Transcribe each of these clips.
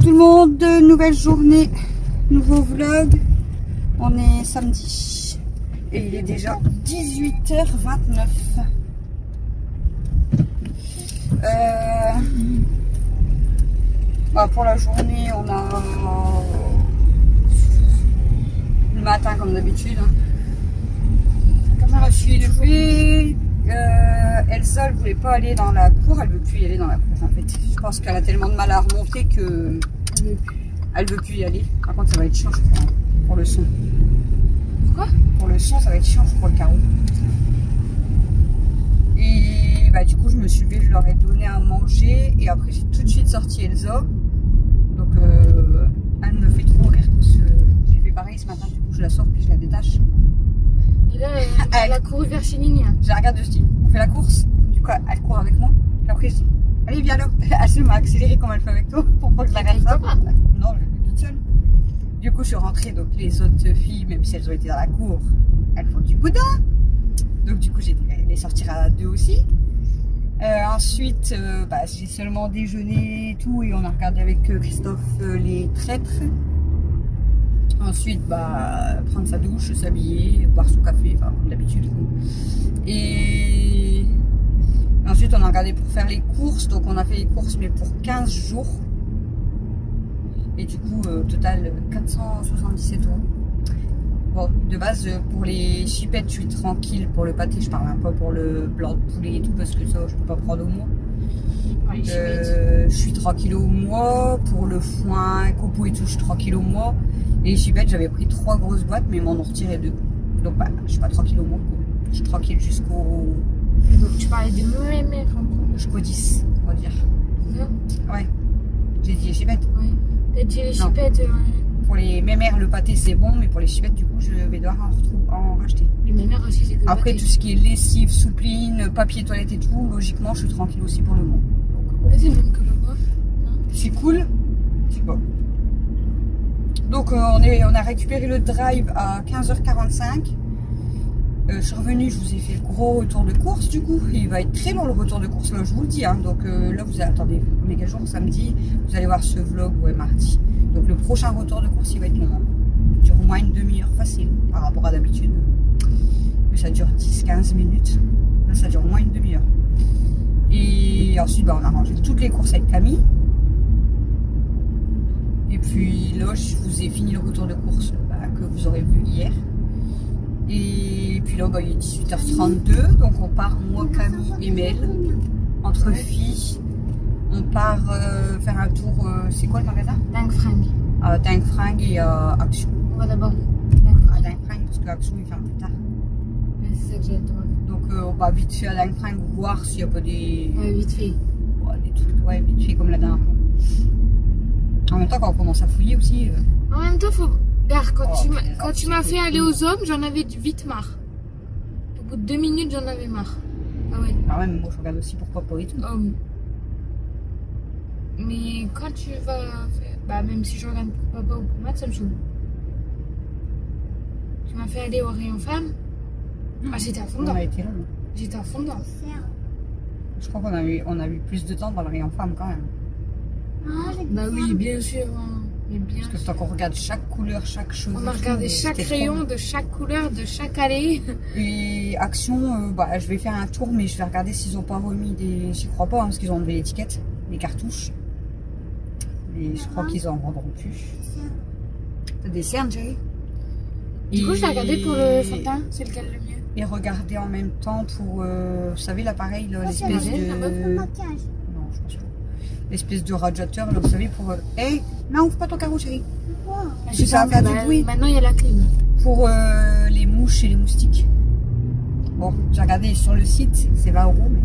tout le monde, nouvelle journée, nouveau vlog. On est samedi et il est déjà 18h29. Pour la journée, on a le matin comme d'habitude. Je me suis levée. Elsa, elle voulait pas aller dans la cour, elle veut plus y aller dans la cour en fait. Je pense qu'elle a tellement de mal à remonter que elle veut plus y aller. Par contre, ça va être chiant, je crois, pour le son. Pourquoi? Pour le son, ça va être chiant pour le carreau. Et du coup, je me suis levée, je leur ai donné à manger et après j'ai tout de suite sorti Elsa. Donc elle me fait trop rire parce que j'ai fait pareil ce matin. Du coup, je la sors puis je la détache. Et là, elle a couru vers Céline. Je la regarde, je dis, on fait la course. Du coup, elle court avec moi. Et après, je dis, allez, viens là. Elle se m'a accéléré comme elle fait avec toi pour pas que je la regarde ça. Non, je l'ai toute seule. Du coup, je suis rentrée. Donc, les autres filles, même si elles ont été dans la cour, elles font du boudin. Donc, du coup, j'ai les sortir à deux aussi. Ensuite, j'ai seulement déjeuné et tout. Et on a regardé avec Christophe les traîtres. Ensuite, prendre sa douche, s'habiller, boire son café, enfin, comme d'habitude. Et ensuite, on a regardé pour faire les courses. Donc, on a fait les courses, mais pour 15 jours. Et du coup, au total, 477 €. Bon, de base, pour les chipettes, je suis tranquille. Pour le pâté, je parle un peu pour le blanc de poulet et tout, parce que ça, je peux pas prendre au mois. Je suis tranquille au mois. Pour le foin, copeaux et tout, je suis tranquille au mois. Et les chipettes, j'avais pris 3 grosses boîtes, mais ils m'en ont retiré 2. Donc, je suis pas tranquille au mois. Je suis tranquille jusqu'au. Donc, tu parlais de mémères jusqu'au 10, on va dire. Ouais. J'ai dit les chipettes. Ouais. T'as dit les chipettes. Pour les mémères, le pâté, c'est bon, mais pour les chipettes, du coup, je vais devoir en racheter. Les mémères aussi, c'est que après, tout ce qui est lessive, soupline, papier toilette et tout, logiquement, je suis tranquille aussi pour le mois. C'est même que le mois. C'est cool. C'est bon. Donc, on a récupéré le drive à 15h45. Je suis revenue, je vous ai fait le gros retour de course du coup. Il va être très long le retour de course, là, je vous le dis. Hein. Donc là, vous attendez méga jour samedi. Vous allez voir ce vlog mardi. Donc le prochain retour de course, il va être long. Il dure au moins une demi-heure facile par rapport à d'habitude. Mais ça dure 10-15 minutes. Là, ça dure au moins une demi-heure. Et ensuite, on a rangé toutes les courses avec Camille. Et puis là, je vous ai fini le retour de course que vous aurez vu hier. Et puis là, il est 18h32, donc on part, moi, Camille et Mel, entre filles. On part faire un tour, c'est quoi le magasin? Dingue Fringue. Dingue Fringue et Action. On va d'abord Dingue Fringue, parce que Action, il ferme plus tard. C'est ça que j'ai demandé. Donc on va vite fait à Dingue Fringue voir s'il n'y a pas des... Ouais, vite fait. Des trucs, vite fait comme la dernière fois. En même temps, quand on commence à fouiller aussi... En même temps, faut... Regarde, quand tu m'as fait aller aux hommes, j'en avais vite marre. Au bout de 2 minutes, j'en avais marre. Ah ouais. Ah ouais, mais moi je regarde aussi pourquoi pas et tout. Mais quand tu vas faire... même si je regarde pour papa ou pour maths, ça me saoule. Tu m'as fait aller au rayon femme. J'étais à fond dedans. On a été là. J'étais à fond dedans. Je crois qu'on a eu plus de temps dans le rayon femme quand même. Bah oui, bien sûr. Parce que tant qu'on regarde chaque couleur, chaque chose. On a regardé chaque rayon de chaque couleur, de chaque allée. Et Action, je vais faire un tour, mais je vais regarder s'ils n'ont pas remis des... J'y crois pas, parce qu'ils ont enlevé l'étiquette, les cartouches. Mais je crois qu'ils en rendront plus. T'as des cernes, Jerry? Du coup, je l'ai regardé pour le fond de teint, c'est lequel le mieux? Et regarder en même temps pour, vous savez, l'appareil, l'espèce de... Non, je pense pas. L'espèce de radiateur, là, vous savez, pour... Hey, non, ouvre pas ton carreau, chérie. Pourquoi? Ça va faire du bruit. Maintenant, il y a la clim. Pour les mouches et les moustiques. Bon, j'ai regardé sur le site, c'est 20 €, mais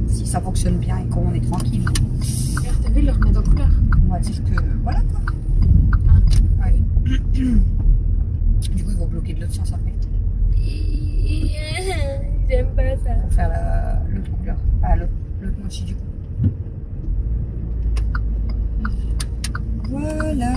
si ça fonctionne bien et qu'on est tranquille. Regarde, t'as vu, le remettre en couleur. On va dire que... Voilà, quoi. Ouais. Du coup, ils vont bloquer de l'autre sens après. J'aime pas ça. Pour faire l'autre couleur. L'autre moitié du coup. Voilà.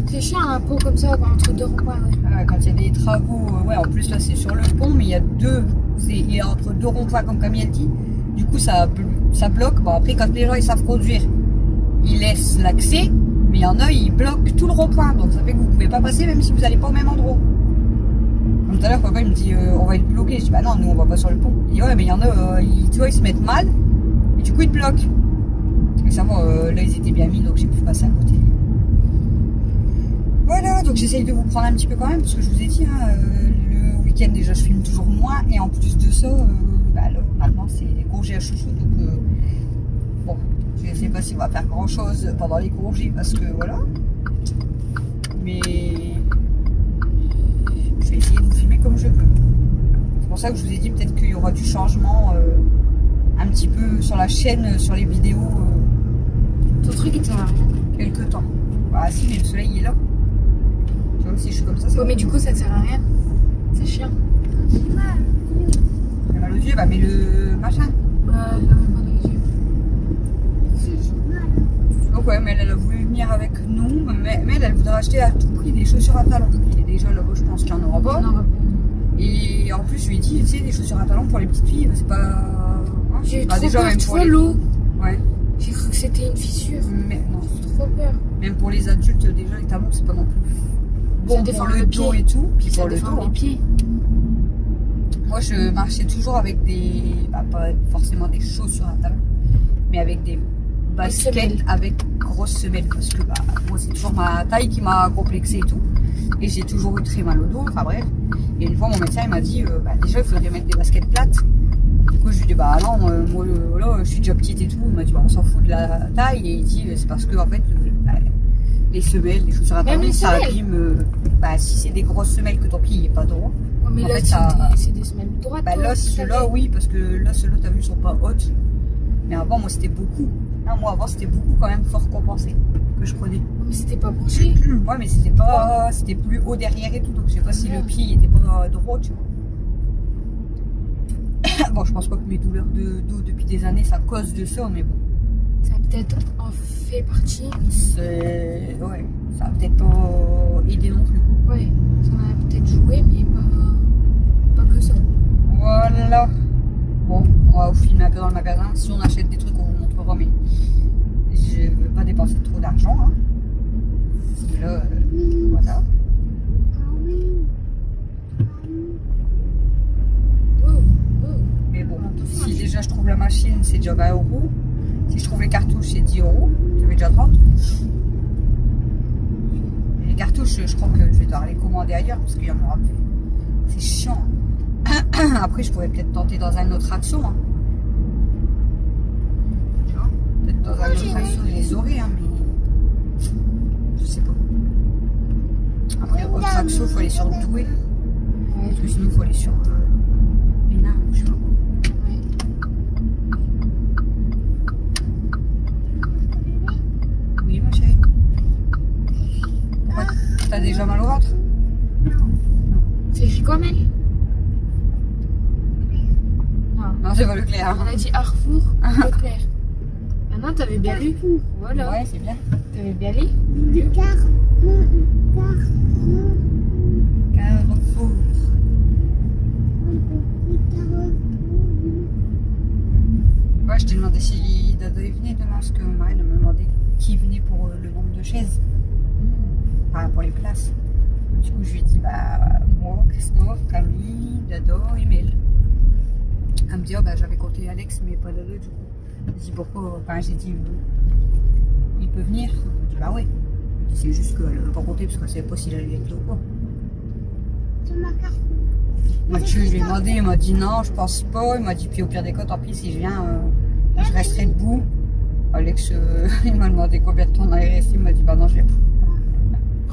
C'est chiant un pot comme ça entre deux ronds-points. Quand il y a des travaux, en plus là c'est sur le pont, mais il y a deux, il est entre deux ronds-points comme Camille a dit. Du coup, ça bloque. Bon, après, quand les gens ils savent conduire, ils laissent l'accès. Mais il y en a, ils bloquent tout le rond-point. Donc ça fait que vous pouvez pas passer même si vous n'allez pas au même endroit. Comme tout à l'heure, papa il me dit on va être bloqué. Je dis bah non, nous on va pas sur le pont. Il dit ouais, mais il y en a, tu vois, ils se mettent mal. Et du coup, ils te bloquent. Mais ça, moi, là, ils étaient bien mis, donc j'ai pu passer à côté. Voilà, donc j'essaye de vous prendre un petit peu quand même, parce que je vous ai dit, hein, le week-end déjà, je filme toujours moins. Et en plus de ça, bah, là, maintenant, c'est congé à chouchou. Donc, bon, je ne sais pas si on va faire grand-chose pendant les congés, parce que voilà. Mais je vais essayer de vous filmer comme je peux. C'est pour ça que je vous ai dit peut-être qu'il y aura du changement un petit peu sur la chaîne, sur les vidéos. Ton truc il sert à rien. Quelques temps. Bah si, mais le soleil il est là. Tu vois, si je suis comme ça, c'est ouais, mais du coup ça te sert à rien. C'est chiant. J'ai mal aux yeux, bah mais le machin. Mal aux yeux. Donc ouais, mais elle a voulu venir avec nous, mais elle voudrait acheter à tout prix des chaussures à talons. Et déjà là-bas, je pense qu'il n'y en aura pas. Et en plus, je lui ai dit, tu sais, des chaussures à talons pour les petites filles, c'est pas... J'ai bah, trop déjà, peur, même tu pour vois les... l'eau. Ouais. J'ai cru que c'était une fissure. Mais non. J'ai trop peur. Même pour les adultes, déjà, les talons, c'est pas non plus bon pour le dos et tout. Puis pour le dos. Les pieds. Moi, je marchais toujours avec des... Bah, pas forcément des chaussures à talons, mais avec des baskets avec grosses semelles. Parce que bah, moi, c'est toujours ma taille qui m'a complexé et tout. Et j'ai toujours eu très mal au dos, enfin bref. Et une fois, mon médecin il m'a dit, bah, déjà, il faudrait mettre des baskets plates. Du coup, je lui ai dit, bah non, moi, là, je suis déjà petite et tout. Il m'a dit, bah, on s'en fout de la taille. Et il dit, c'est parce que, en fait, bah, les semelles, les chaussures à talons, ça abîme. Bah, si c'est des grosses semelles que ton pied n'est pas droit. Ouais, mais en là, fait, c'est des semelles droites. Bah, là, ceux-là, oui, parce que là, ceux-là, t'as vu, ils sont pas hautes. Mais avant, moi, c'était beaucoup. Non, moi, avant, c'était beaucoup quand même fort compensé que je prenais. Mais c'était pas penché. Ouais, mais c'était pas. C'était plus haut derrière et tout. Donc, je sais pas si le pied était pas droit, tu vois. Bon, je pense pas que mes douleurs de dos depuis des années, ça cause de ça, mais bon. Ça a peut-être en fait partie. Ouais, ça a peut-être pas aidé non plus. Ouais, ça en a peut-être joué, mais pas que ça. Voilà. Bon, on va vous filmer un peu dans le magasin. Si on achète des trucs, on vous montrera, mais je veux pas dépenser trop d'argent. Hein. Parce que là, voilà. Mais bon, si déjà je trouve la machine, c'est déjà 20 €. Si je trouve les cartouches, c'est 10 €. Ça fait déjà 30. Et les cartouches, je crois que je vais devoir les commander ailleurs parce qu'il y en aura plus. C'est chiant. Après, je pourrais peut-être tenter dans un autre action. Hein. Tu vois, peut-être dans un autre action, je les aurais, hein, mais je sais pas. Après, autre action, il faut aller sur Douai. Parce que sinon, il faut aller sur Lena, je sais pas. Oui, ma chérie. Pourquoi t'as déjà mal au ventre? C'est écrit comme elle? Non, c'est pas Leclerc. Hein. On a dit Arfour, Leclerc. Maintenant, t'avais bien lu. Voilà. Ouais, c'est bien. T'avais bien lu. Carrefour. Ouais, je t'ai demandé si Dada venait demain, parce que Marine m'a demandé qui venait pour le nombre de chaises. Enfin, pour les places. Du coup, je lui ai dit, bah, moi, Christophe, Camille, Dada et Mel. Elle me dit, oh, bah, j'avais compté Alex, mais pas Dada, du coup. J'ai dit, pourquoi? Enfin, j'ai dit, il peut venir? Je dit, bah, ouais. C'est juste qu'elle n'a pas compté, parce qu'elle ne savait pas s'il allait être là ou pas. Mathieu, je lui ai demandé, il m'a dit non, je pense pas. Il m'a dit, puis au pire des cas, tant pis, si je viens, je resterai debout. Alex, il m'a demandé combien de temps on allait rester. Il m'a dit, bah non, je viens pas.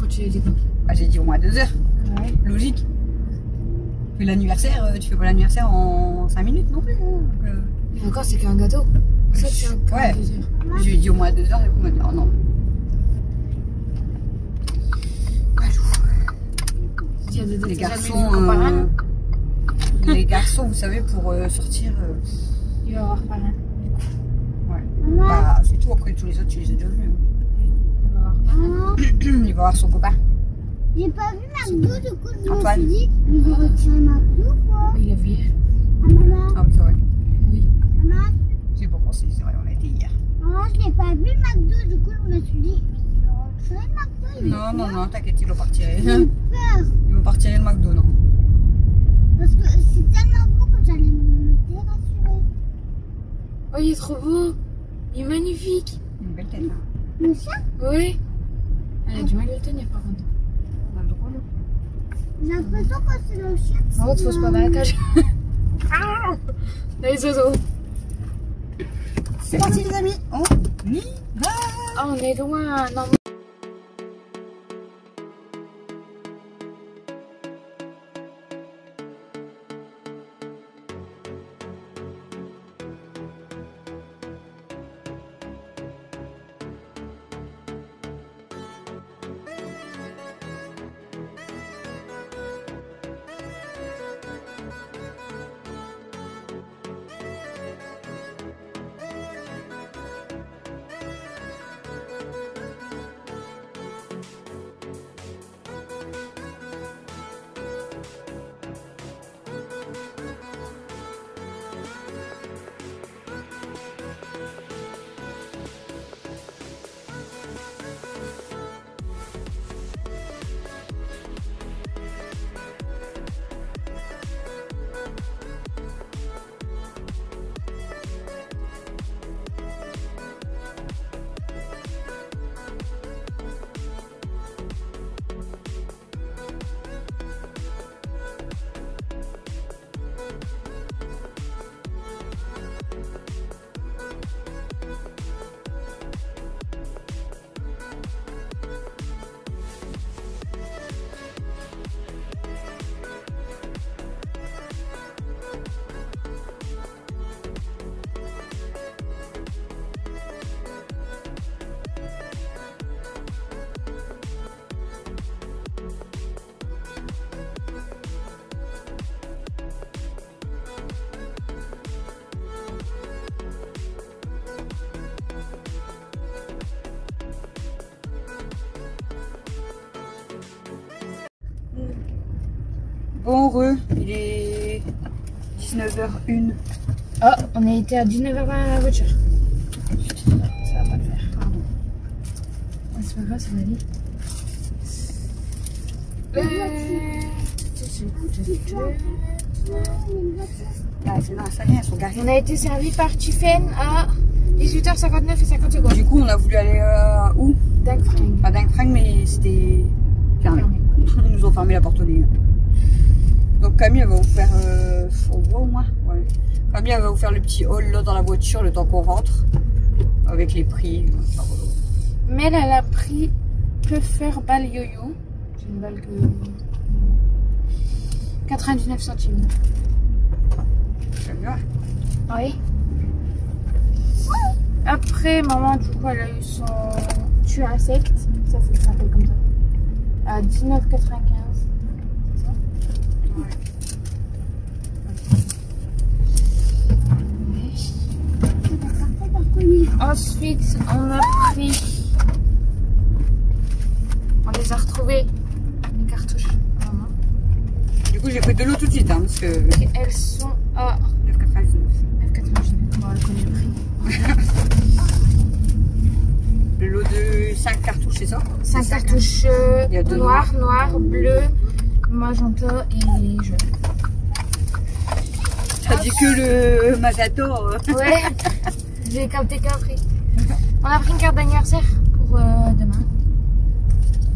Quand tu as dit quoi? Bah, j'ai dit au moins 2 heures. Ouais. Logique. Puis l'anniversaire, tu fais pas l'anniversaire en 5 minutes non plus. Hein. Et encore, c'est qu'un gâteau. Ça, c'est ouais. 2 heures. Je lui ai dit au moins 2 heures, et il m'a dit, oh non. Les garçons, les garçons, vous savez, pour sortir. Il va avoir parrain. Ouais. Bah, c'est tout. Après, tous les autres, tu les as déjà vus. Hein. Il va avoir parrain. Il va voir son copain. J'ai pas vu McDo, du coup, je me Antoine. suis dit, mais j'ai retiré McDo, quoi. Il a vu hier. Ah, maman. Ah oui, c'est vrai. Oui. Maman, J'ai pas pensé, c'est vrai, on a été hier. maman, je n'ai pas vu le McDo, du coup je me suis dit, mais il aura retiré le McDo. Non, non, non, t'inquiète, ils vont partir. J'ai eu peur. Ils vont partir le McDo, non. Parce que c'est tellement beau que j'allais me dérassurer. Oh, il est trop beau. Il est magnifique. Une belle tête, là. Le chat, Oui. Elle a du mal à le tenir par contre. On a le droit, là. j'ai l'impression que c'est le chien. Par contre, faut se pas dans la cage. Ah, les oiseaux. C'est parti, les amis. On y va. Oh, on est loin. Non. Bon, il est 19h01. Oh, on a été à 19h20 à la voiture. Ça va pas le faire, pardon. C'est pas grave, ça va aller. Ah, c'est là, ça y est, elles sont garées. On a été servi par Tiffen à 18h59 et 50 secondes. Du coup, on a voulu aller où? Dagfring. À Dingfring, mais c'était fermé. Ils nous ont fermé la porte au nez. Donc Camille, elle va vous faire... on voit au moins, ouais. Camille, elle va vous faire le petit haul là dans la voiture, le temps qu'on rentre. Avec les prix. Mais elle a pris peut faire balle yo-yo. C'est une balle que... 99 centimes. J'aime bien. Oui. Après, maman, du coup, elle a eu son tue insecte. Ça s'appelle comme ça. À 19,95. C'est ça? Ouais. Ensuite, on a pris... On les a retrouvés. Les cartouches. Maman. Du coup, j'ai pris de l'eau tout de suite, hein, parce que... Et elles sont à 9,99. 9,99. Bon, elle connaît le prix. Le lot de 5 cartouches, c'est ça? 5 cartouches Il y a deux noir, bleu, magenta et jaune. T'as dit que le Mazato. Ouais, j'ai capté qu'après. On a pris une carte d'anniversaire pour demain.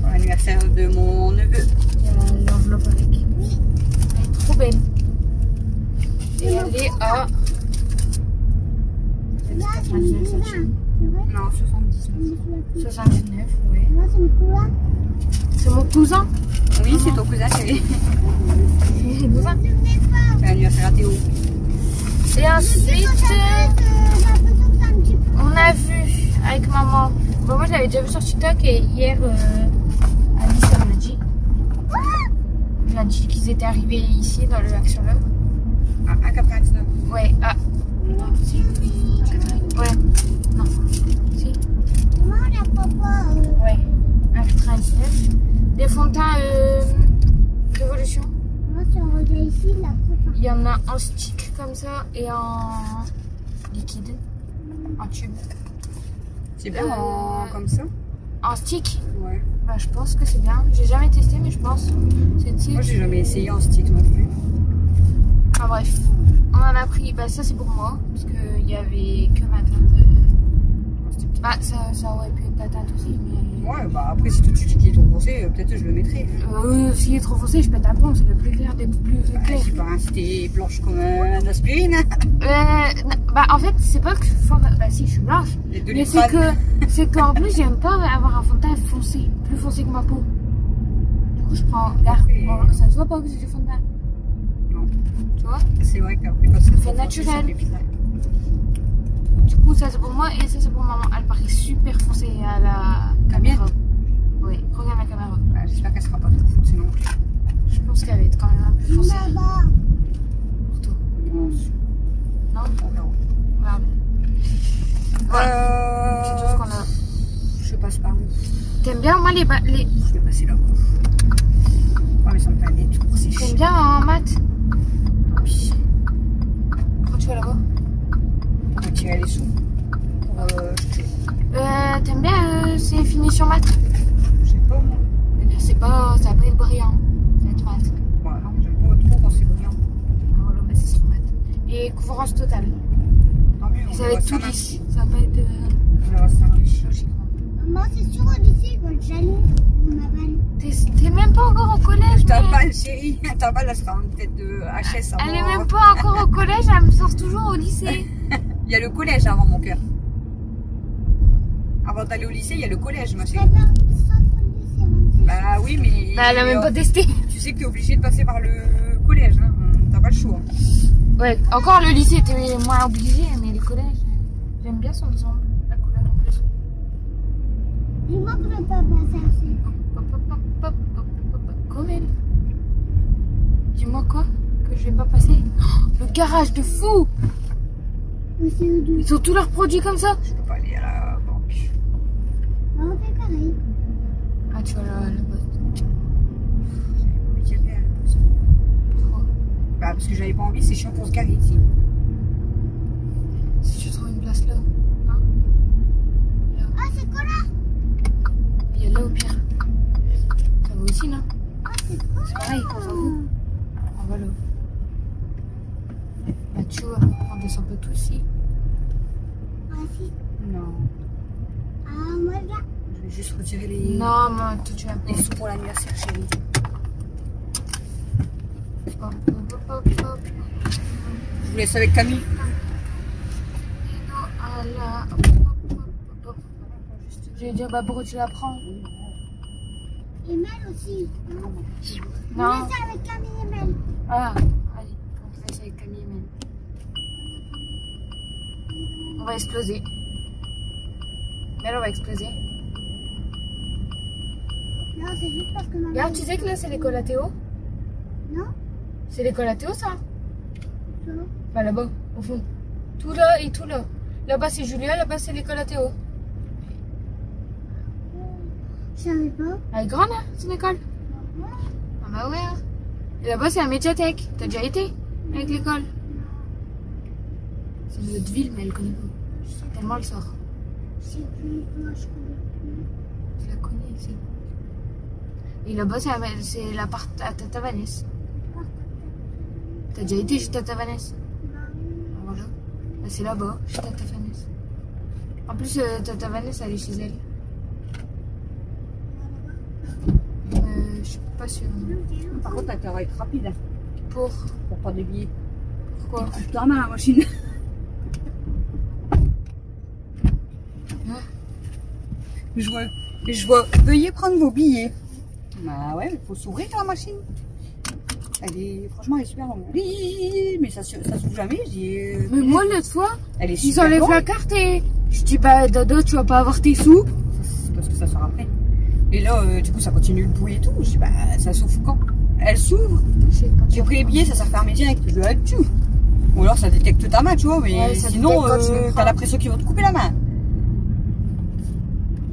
Pour l'anniversaire de mon neveu. Il y a l'enveloppe avec. Elle est trop belle. Et elle est à... Là, c'est mon cousin. C'est vrai? Non, 79. 79, oui. Moi, c'est mon cousin. C'est mon cousin. Oui, c'est ton cousin, chérie. C'est mon cousin. Je ne sais pas. C'est l'anniversaire à Théo. Et ensuite, on a vu avec maman. Bon, moi, je l'avais déjà vu sur TikTok et hier, Alice elle m'a dit. Elle m'a dit qu'ils étaient arrivés ici dans le Action Love. À 1,99. Ouais, ah. Non, si. Ouais. Non. Si. Moi, la papa. Ouais. 1,99. Des fonds de teint Révolution. Moi, si on regarde ici, la papa. Il y en a en stick comme ça et en liquide. En tube. C'est bien comme ça. En stick. Ouais. Bah, je pense que c'est bien. J'ai jamais testé, mais je pense. Moi, j'ai jamais essayé en stick non plus. Enfin bref, on en a pris. Bah, ça c'est pour moi. Parce qu'il y avait que ma teinte. Bah, ça aurait pu être ta teinte aussi. Mais... Ouais, bah après, si tout de suite il est trop foncé, peut-être je le mettrai. S'il est trop foncé, je pète un plomb. C'est le plus clair des plus clairs. Je sais pas, c'était blanche comme un aspirine. Bah, en fait, c'est pas que. Bah, si, je suis blanche. Mais c'est qu'en plus, j'aime pas avoir un fond de teint foncé. Plus foncé que ma peau. Du coup, je prends. Regarde, bon, ça se voit pas que c'est du fond de teint. Non. Tu vois? C'est vrai qu'après, quand ça fait naturel. Du coup, ça c'est pour moi et ça c'est pour maman. Elle paraît super foncée à la caméra. Oui, regarde la caméra. J'espère qu'elle sera pas trop foncée non plus. Je pense qu'elle va être quand même un peu foncée. Pour toi. Non? Regarde. C'est tout ce qu'on a. Je passe par où? T'aimes bien, moi, les... Je vais passer là. Ouais, mais ça me fait un détour. T'aimes bien en maths? Oui. Pourquoi tu vas là-bas? Pour retirer les sous. Pour jeter. T'aimes bien ces finitions maths? Je sais pas, moi. C'est pas... Ça va pas être brillant. Ça va être maths. Ouais, non, j'aime pas trop quand c'est brillant. Voilà, bah c'est sur maths. Et couvrance totale. Tant mieux. Et ça va être tout lisse. Ça va pas être... On verra ça riche. Moi, c'est sûr, au lycée, ils vont être jaloux de ma balle. T'es même pas encore au collège. Ta balle, chérie. Ta balle, elle sera peut-être de HS avant. Elle est même pas encore au collège, elle me sort toujours au lycée. Il y a le collège avant mon cœur. Avant d'aller au lycée, il y a le collège, ma chérie. Bah oui, mais... Bah, elle a même pas testé. Tu sais que t'es obligé de passer par le collège, hein. T'as pas le choix. Ouais, encore le lycée, t'es moins obligé, mais le collège, j'aime bien son ensemble, la couleur en plus. Dis-moi que je peux pas passer. Quand même. Dis-moi quoi? Que je vais pas passer? Oh, le garage de fou! Ils ont tous leurs produits comme ça? Je peux pas aller à la banque. On fait pareil. Ah, tu vas là, là-bas. Pourquoi? Bah, parce que j'avais pas envie, c'est chiant pour se garer ici. Si tu trouves une place là. Hein? Là. Ah, c'est quoi là? Il y a là au pire. Ça va aussi là? Ah, c'est quoi? C'est pareil, on s'en fout. On va là. Bah, tu vois, on descend pas tous ici. Ah, si. Non. Ah, moi, là. Je vais juste retirer les... Non, moi, toi, tu vas pas. Les sous pour l'anniversaire, chérie. Hop, hop, hop, hop. Je vous laisse avec Camille. Je vais dire, bah pourquoi tu la prends? Et Mel aussi. Non. On laisse avec Camille et Mel. Ah, allez, on te laisse avec Camille et Mel. On va exploser. Mel, on va exploser. Non, c'est juste parce que maman... Regarde, tu sais que là, c'est l'école à Théo? Non? C'est l'école à Théo, ça? Non. Bah là-bas, au fond. Tout là et tout là. Là-bas, c'est Julia, là-bas, c'est l'école à Théo. Je savais pas. Elle est grande, hein, son école? Ah bah ouais. Hein. Et là-bas, c'est la médiathèque. T'as déjà été avec l'école? C'est une autre ville, mais elle connaît pas. Tellement elle sort. Je sais plus, moi je connais plus. Tu la connais, c'est. Et là-bas, c'est l'appart à Tata Vanessa. T'as déjà été chez Tata Vanessa? Voilà. Bah, c'est là-bas, chez Tata Vanessa. En plus, Tata Vanessa, elle est chez elle. Je suis pas sûre. Par contre, elle va être rapide. Pour prendre des billets. Pourquoi? Putain, la machine. Je vois, veuillez prendre vos billets. Bah ouais, il faut s'ouvrir la machine. Franchement, elle est super longue. Mais ça s'ouvre jamais. Mais moi, l'autre fois, elle est ils enlèvent la carte et je dis, bah, Dodo, tu vas pas avoir tes sous. C'est parce que ça sort après. Et là, du coup, ça continue de bouiller et tout. Je dis, bah, ça s'ouvre quand? Elle s'ouvre. J'ai pris les billets, ça s'est refermé direct. Je vais être dessus. Ou alors ça détecte ta main, tu vois. Mais ouais, sinon, t'as l'impression qu'ils vont te couper la main.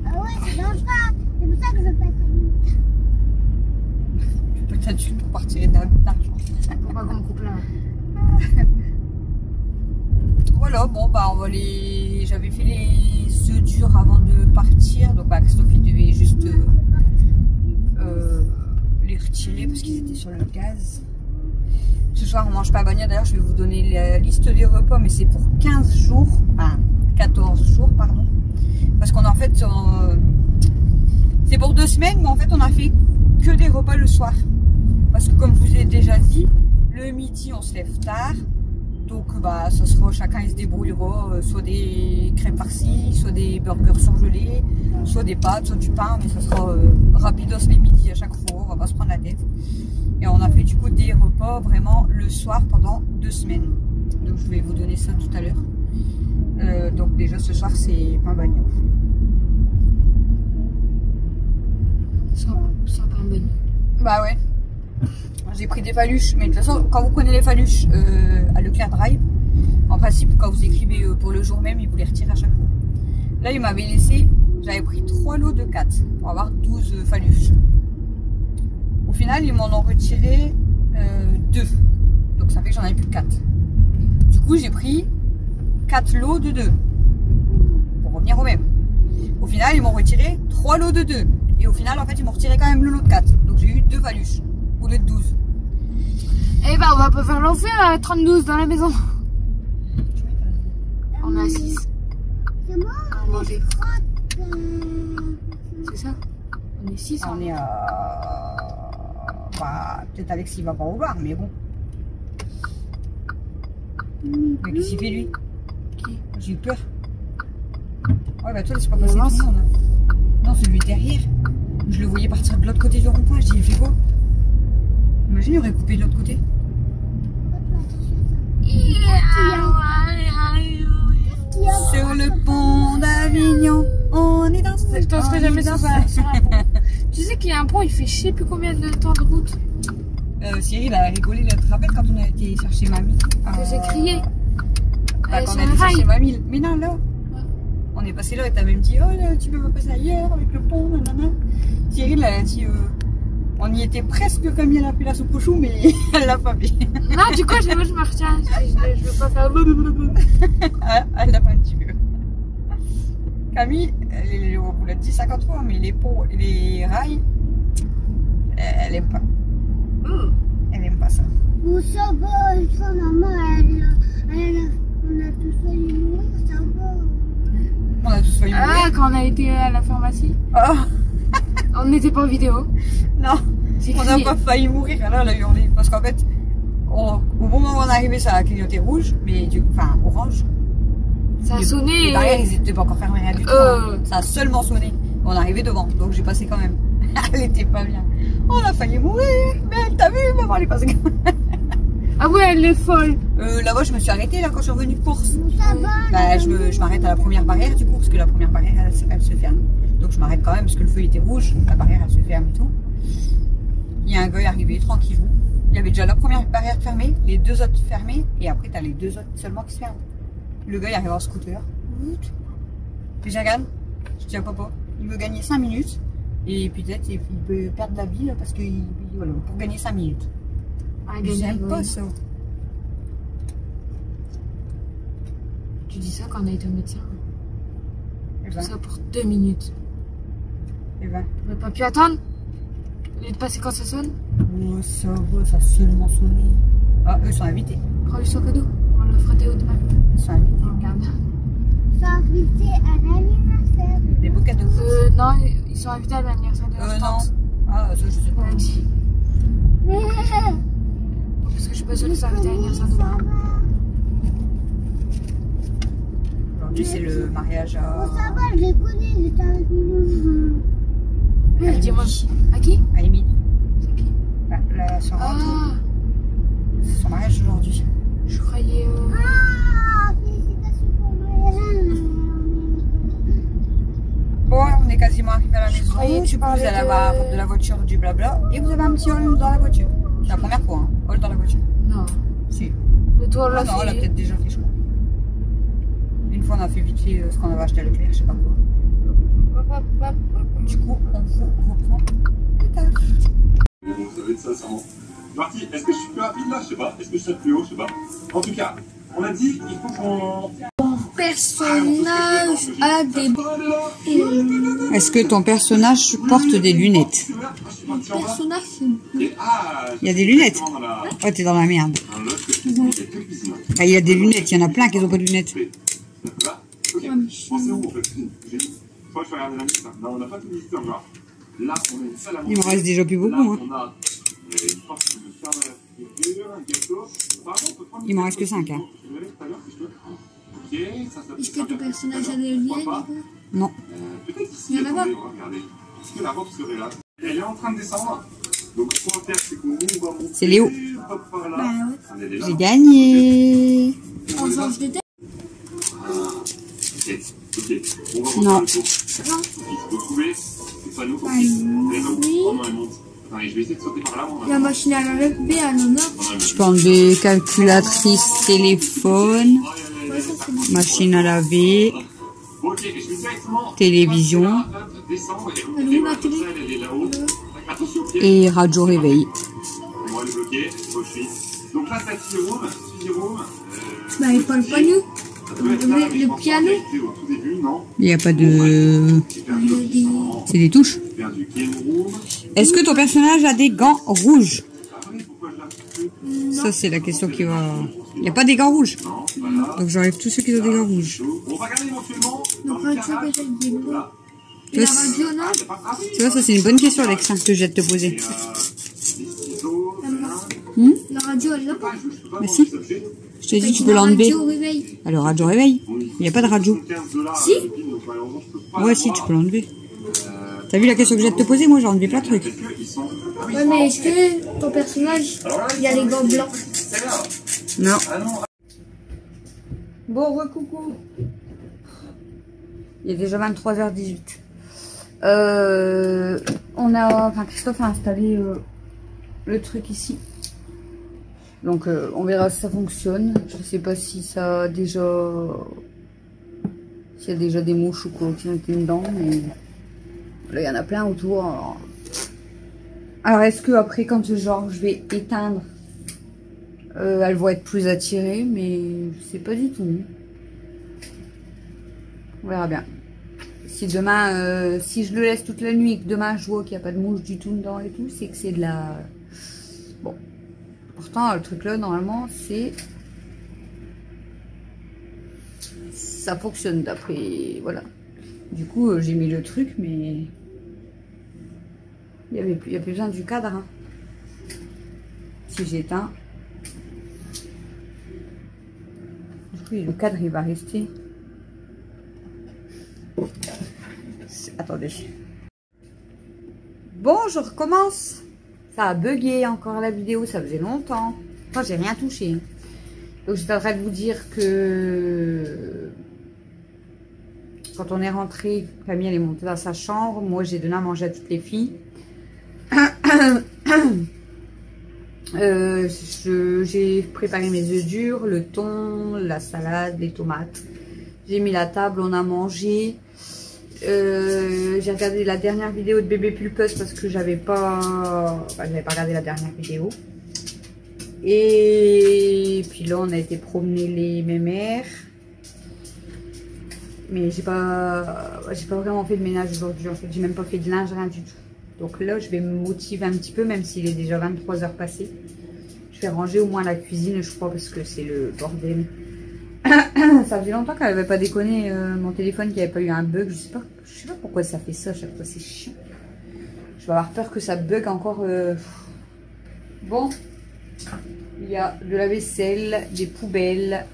Ah ouais, c'est dangereux. C'est pour ça que je peux être Peut-être juste pour partir d'argent. Faut pas qu'on me coupe la main. Voilà. voilà, bon bah on va les... J'avais fait les œufs durs avant de partir, donc bah Christophe il devait juste les retirer parce qu'ils étaient sur le gaz. Ce soir on mange pas bagna, d'ailleurs je vais vous donner la liste des repas, mais c'est pour 15 jours, enfin 14 jours pardon, parce qu'on en fait c'est pour 2 semaines, mais en fait on a fait que des repas le soir, parce que comme je vous ai déjà dit, le midi on se lève tard, donc bah ça sera, chacun il se débrouillera, soit des crêpes farcies, soit des burgers surgelés, soit des pâtes, soit du pain, mais ça sera rapidos les midis à chaque fois, on va pas se prendre la tête. Et on a fait du coup des repas vraiment le soir pendant 2 semaines. Donc je vais vous donner ça tout à l'heure. Donc déjà ce soir c'est pain bagnon. Sans pain bagnon. Bah ouais. J'ai pris des faluches, mais de toute façon quand vous prenez les faluches à Leclerc Drive, en principe quand vous écrivez pour le jour même, ils vous les retirent à chaque fois. Là ils m'avaient laissé, j'avais pris 3 lots de 4 pour avoir 12 faluches. Au final, ils m'en ont retiré 2. Donc ça fait que j'en avais plus que 4. Du coup, j'ai pris 4 lots de 2. Pour revenir au même. Au final, ils m'ont retiré 3 lots de 2. Et au final, en fait, ils m'ont retiré quand même le lot de 4. Donc j'ai eu 2 faluches. Au lieu de 12. Eh ben, on va pas faire l'enfer à 32 dans la maison. On a 6. C'est moi, On va manger. je crois C'est ça? On est 6. On est bah, peut-être Alexis va pas vouloir, mais bon. Mais qu'est-ce qu'il fait lui? Qui? J'ai eu peur. Ouais, bah toi, c'est pas passé tout le monde. Non, celui derrière. Je le voyais partir de l'autre côté du rond-point. Je dis, il fait quoi? Imagine, il aurait coupé de l'autre côté. Sur le pont d'Avignon, on est dans ce... Je danserai jamais sur un pont. Tu sais qu'il y a un pont, il fait je sais plus combien de temps de route. Cyril a rigolé, tu te rappelles quand on a été chercher mamie? Que j'ai crié. Bah, quand sur on a le été chercher rail. mamie. Mais non, là. On est passé là et t'as même dit, oh là, tu peux pas passer ailleurs avec le pont, nanana. Cyril elle a dit, on y était presque comme elle a fait la soupe au chou, mais elle l'a pas fait. Non, du coup, je me retiens. Je veux pas faire. Elle l'a pas un petit peu. Camille, on vous l'a dit 50 fois, mais les ponts et les rails, elle aime pas. Elle aime pas ça. Bon, ça va, ça, maman, on a tous failli mourir, ça va. On a tous failli mourir. Ah, quand on a été à la pharmacie, Oh, on n'était pas en vidéo. non, J'ai on n'a crié. pas failli mourir. Alors elle a hurlé. Parce qu'en fait, au moment où on est arrivé, ça a clignoté rouge, mais enfin orange. Ça a Les sonné. barrières, ils étaient pas encore fermés, rien du tout. Hein. Ça a seulement sonné. On est arrivé devant, donc j'ai passé quand même. Elle était pas bien. On a failli mourir, mais elle t'a vu, maman, elle est passée quand même. Ah ouais, elle est folle. Là-bas, je me suis arrêtée là quand je suis revenue de course. Bon, ça va. Bah, je m'arrête à la première barrière du coup, parce que la première barrière elle se ferme. Donc je m'arrête quand même parce que le feu était rouge, la barrière elle se ferme et tout. Il y a un gars arrivé tranquillou. Il y avait déjà la première barrière fermée, les 2 autres fermées, et après t'as les 2 autres seulement qui se ferment. Le gars il arrive en scooter. Puis je regarde, je dis à papa, il veut gagner 5 minutes, et peut-être il peut perdre la vie là, parce que voilà, pour gagner 5 minutes. Ah, J'aime pas ça. Tu dis ça quand on a été au médecin. Et Tout ben, ça pour 2 minutes. et ben. On n'aurait pas pu attendre. Au lieu de passer quand ça sonne. Oh, ça va, ça a seulement sonné. Ah, eux sont invités. Prends-lui son cadeau. On le fera Théo demain. Ils sont invités. On regarde. Ils sont invités à l'anniversaire. Des beaux cadeaux. Non, ils sont invités à l'anniversaire de leur Non. tante. Ah, ça, je sais pas. On a dit. Parce que je suis pas sûre qu'ils sont invités à l'anniversaire de leur tante. Aujourd'hui, c'est le mariage Bon, à... ça va, je les connais, ils étaient avec nous. Dis-moi. À qui? À Émilie. C'est qui? La soeur Ah, c'est son mariage aujourd'hui. je croyais. Ah, félicitations pour Marianne. Bon, on est quasiment arrivé à la maison. croyais que tu Du coup, vous parlais allez de- avoir de la voiture, du blabla. Et vous avez un petit hall dans la voiture. C'est la première fois, hein. Hall dans la voiture. Non. Si. Le tour, Ah l'a non, on l'a fait. peut-être déjà fait, je crois. Une fois, on a fait vite fait ce qu'on avait acheté à Leclerc, je sais pas quoi. Du coup, on vous reprend plus tard. Ça va être ça, sûrement. Marty, est-ce que je suis plus rapide là? Je sais pas. Est-ce que je saute plus haut? Je sais pas. En tout cas, on a dit, il faut qu'on... personnage a des... Est-ce que ton personnage porte des lunettes? Mon personnage, Il y a des lunettes? Oh, t'es dans la merde. Ah, il y a des lunettes, il y en a plein qui n'ont pas de lunettes. Il me reste déjà plus beaucoup. Hein. Il m'en reste que 5. Hein. est-ce que ton personnage a des lunettes? Non. Il y en a pas. Elle est en train de descendre. Donc, ce qu'on va faire, c'est qu'on va monter. C'est Léo. Hop, par là. Bah ouais. J'ai gagné. On change de tête. Ok. On va Non. refaire le tour. Il faut trouver les panneaux pour Oui. comment elle monte. Attendez, je vais essayer de sauter par là. La machine à laver, B à l'honneur. Je peux enlever calculatrice, téléphone, Ouais, ça c'est bon. machine à laver, Ok, je vais directement télévision descendre et Elle est où la télé? elle est là-haut. Attention au pied. et radio réveil. On va le bloquer. Donc là, c'est TV Room. Bah, il parle pas nous. Ça doit être là, mais je Le pense piano. qu'elle était au tout début, non? Il n'y a pas de... J'ai perdu le sang. C'est des touches. J'ai perdu Game Room. Est-ce que ton personnage a des gants rouges? Ah oui, pourquoi je l'ai plus? Ça, c'est la question qui va... Il n'y a pas des gants rouges. Non, voilà. Donc j'enlève tous ceux qui ont des gants rouges. On va regarder éventuellement dans Donc, le radio, garage. peut-être des mots. Là. Et la Ça, c'est- radio, non? C'est pas grave. Tu vois, ça, c'est une bonne question, Alex, hein, que je viens de te poser. Des ciseaux, La radio, elle l'a pas. Mais si. Je t'ai dit, tu peux l'enlever. La radio au réveil. Alors, radio réveil. Il n'y a pas de radio. Si. Ouais, si, tu peux l'enlever. T'as vu la question que je viens de te poser? Moi, j'ai enlevé plein de trucs. Ouais, mais est-ce que ton personnage, il a les gants blancs? Non. Bon, recoucou. Il est déjà 23h18. Enfin, Christophe a installé le truc ici. Donc, on verra si ça fonctionne. Je sais pas si ça a déjà... S'il y a déjà des mouches ou quoi qui ont été dedans, mais... Là, il y en a plein autour. Alors, est-ce que après, quand genre, je vais éteindre, elles vont être plus attirées, mais je sais pas du tout. On verra bien. Si demain, si je le laisse toute la nuit et que demain je vois qu'il n'y a pas de mouche du tout dedans et tout, c'est que c'est de la... Bon. Pourtant, le truc là, normalement, c'est... Ça fonctionne d'après... Voilà. Du coup, j'ai mis le truc, mais... Il n'y a plus besoin du cadre. Hein. Si j'éteins... Du coup, le cadre, il va rester... Attendez. Bon, je recommence. Ça a bugué encore la vidéo, ça faisait longtemps. Moi, j'ai rien touché. Donc, j'étais en train de vous dire que quand on est rentré, Camille elle est montée dans sa chambre. Moi, j'ai donné à manger à toutes les filles. J'ai préparé mes œufs durs, le thon, la salade, les tomates. J'ai mis la table, on a mangé. J'ai regardé la dernière vidéo de bébé pulpeuse parce que j'avais pas regardé la dernière vidéo. Et puis là, on a été promener les mémères. Mais j'ai pas vraiment fait de ménage aujourd'hui. En fait, j'ai même pas fait de linge, rien du tout. Donc là, je vais me motiver un petit peu, même s'il est déjà 23 h passées. Je vais ranger au moins la cuisine, je crois, parce que c'est le bordel. Ça faisait longtemps qu'elle n'avait pas déconné mon téléphone, qu'il n'y avait pas eu un bug. Je sais pas pourquoi ça fait ça à chaque fois, c'est chiant. Je vais avoir peur que ça bug encore. Bon, il y a de la vaisselle, des poubelles.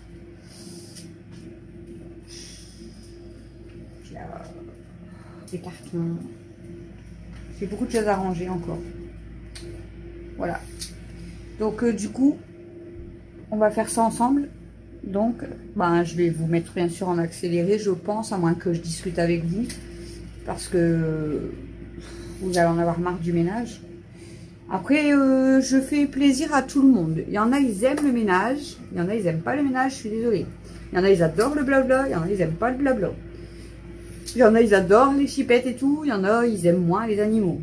Il y a des cartons. J'ai beaucoup de choses à ranger encore. Voilà. Donc du coup, on va faire ça ensemble. Donc, ben, je vais vous mettre bien sûr en accéléré, je pense, à moins que je discute avec vous. Parce que vous allez en avoir marre du ménage. Après, je fais plaisir à tout le monde. Il y en a, ils aiment le ménage. Il y en a, ils n'aiment pas le ménage, je suis désolée. Il y en a, ils adorent le blabla. Il y en a, ils n'aiment pas le blabla. Il y en a, ils adorent les chipettes et tout. Il y en a, ils aiment moins les animaux.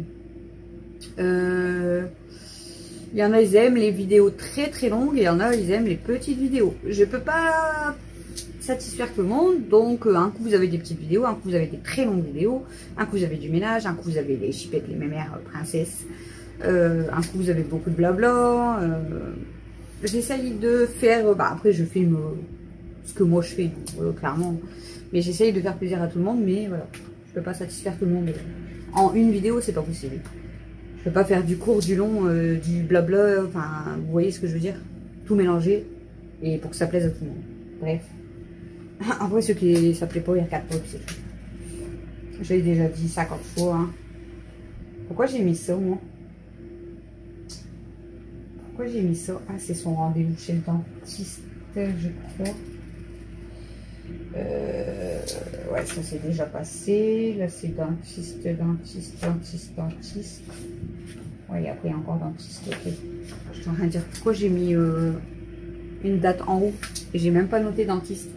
Il y en a, ils aiment les vidéos très très longues et il y en a, ils aiment les petites vidéos. Je peux pas satisfaire tout le monde. Donc un coup vous avez des petites vidéos, un coup vous avez des très longues vidéos, un coup vous avez du ménage, un coup vous avez les chipettes, les mémères, princesses, un coup vous avez beaucoup de blabla. J'essaye de faire, après je filme ce que moi je fais, clairement, mais j'essaye de faire plaisir à tout le monde, mais voilà, je peux pas satisfaire tout le monde en une vidéo, c'est pas possible. Je peux pas faire du court, du long, du blabla, enfin vous voyez ce que je veux dire, tout mélanger et pour que ça plaise à tout le monde. Bref, après ceux qui ça plaît pas, il y a 4 potes, c'est tout. J'ai déjà dit 50 fois. Hein. Pourquoi j'ai mis ça moi? Pourquoi j'ai mis ça? Ah, c'est son rendez-vous chez le dentiste, je crois. Ouais, ça c'est déjà passé. Là, c'est dentiste. Ouais, après, il y a encore dentiste. Ok. Je suis en train de dire pourquoi j'ai mis une date en haut. Et j'ai même pas noté dentiste.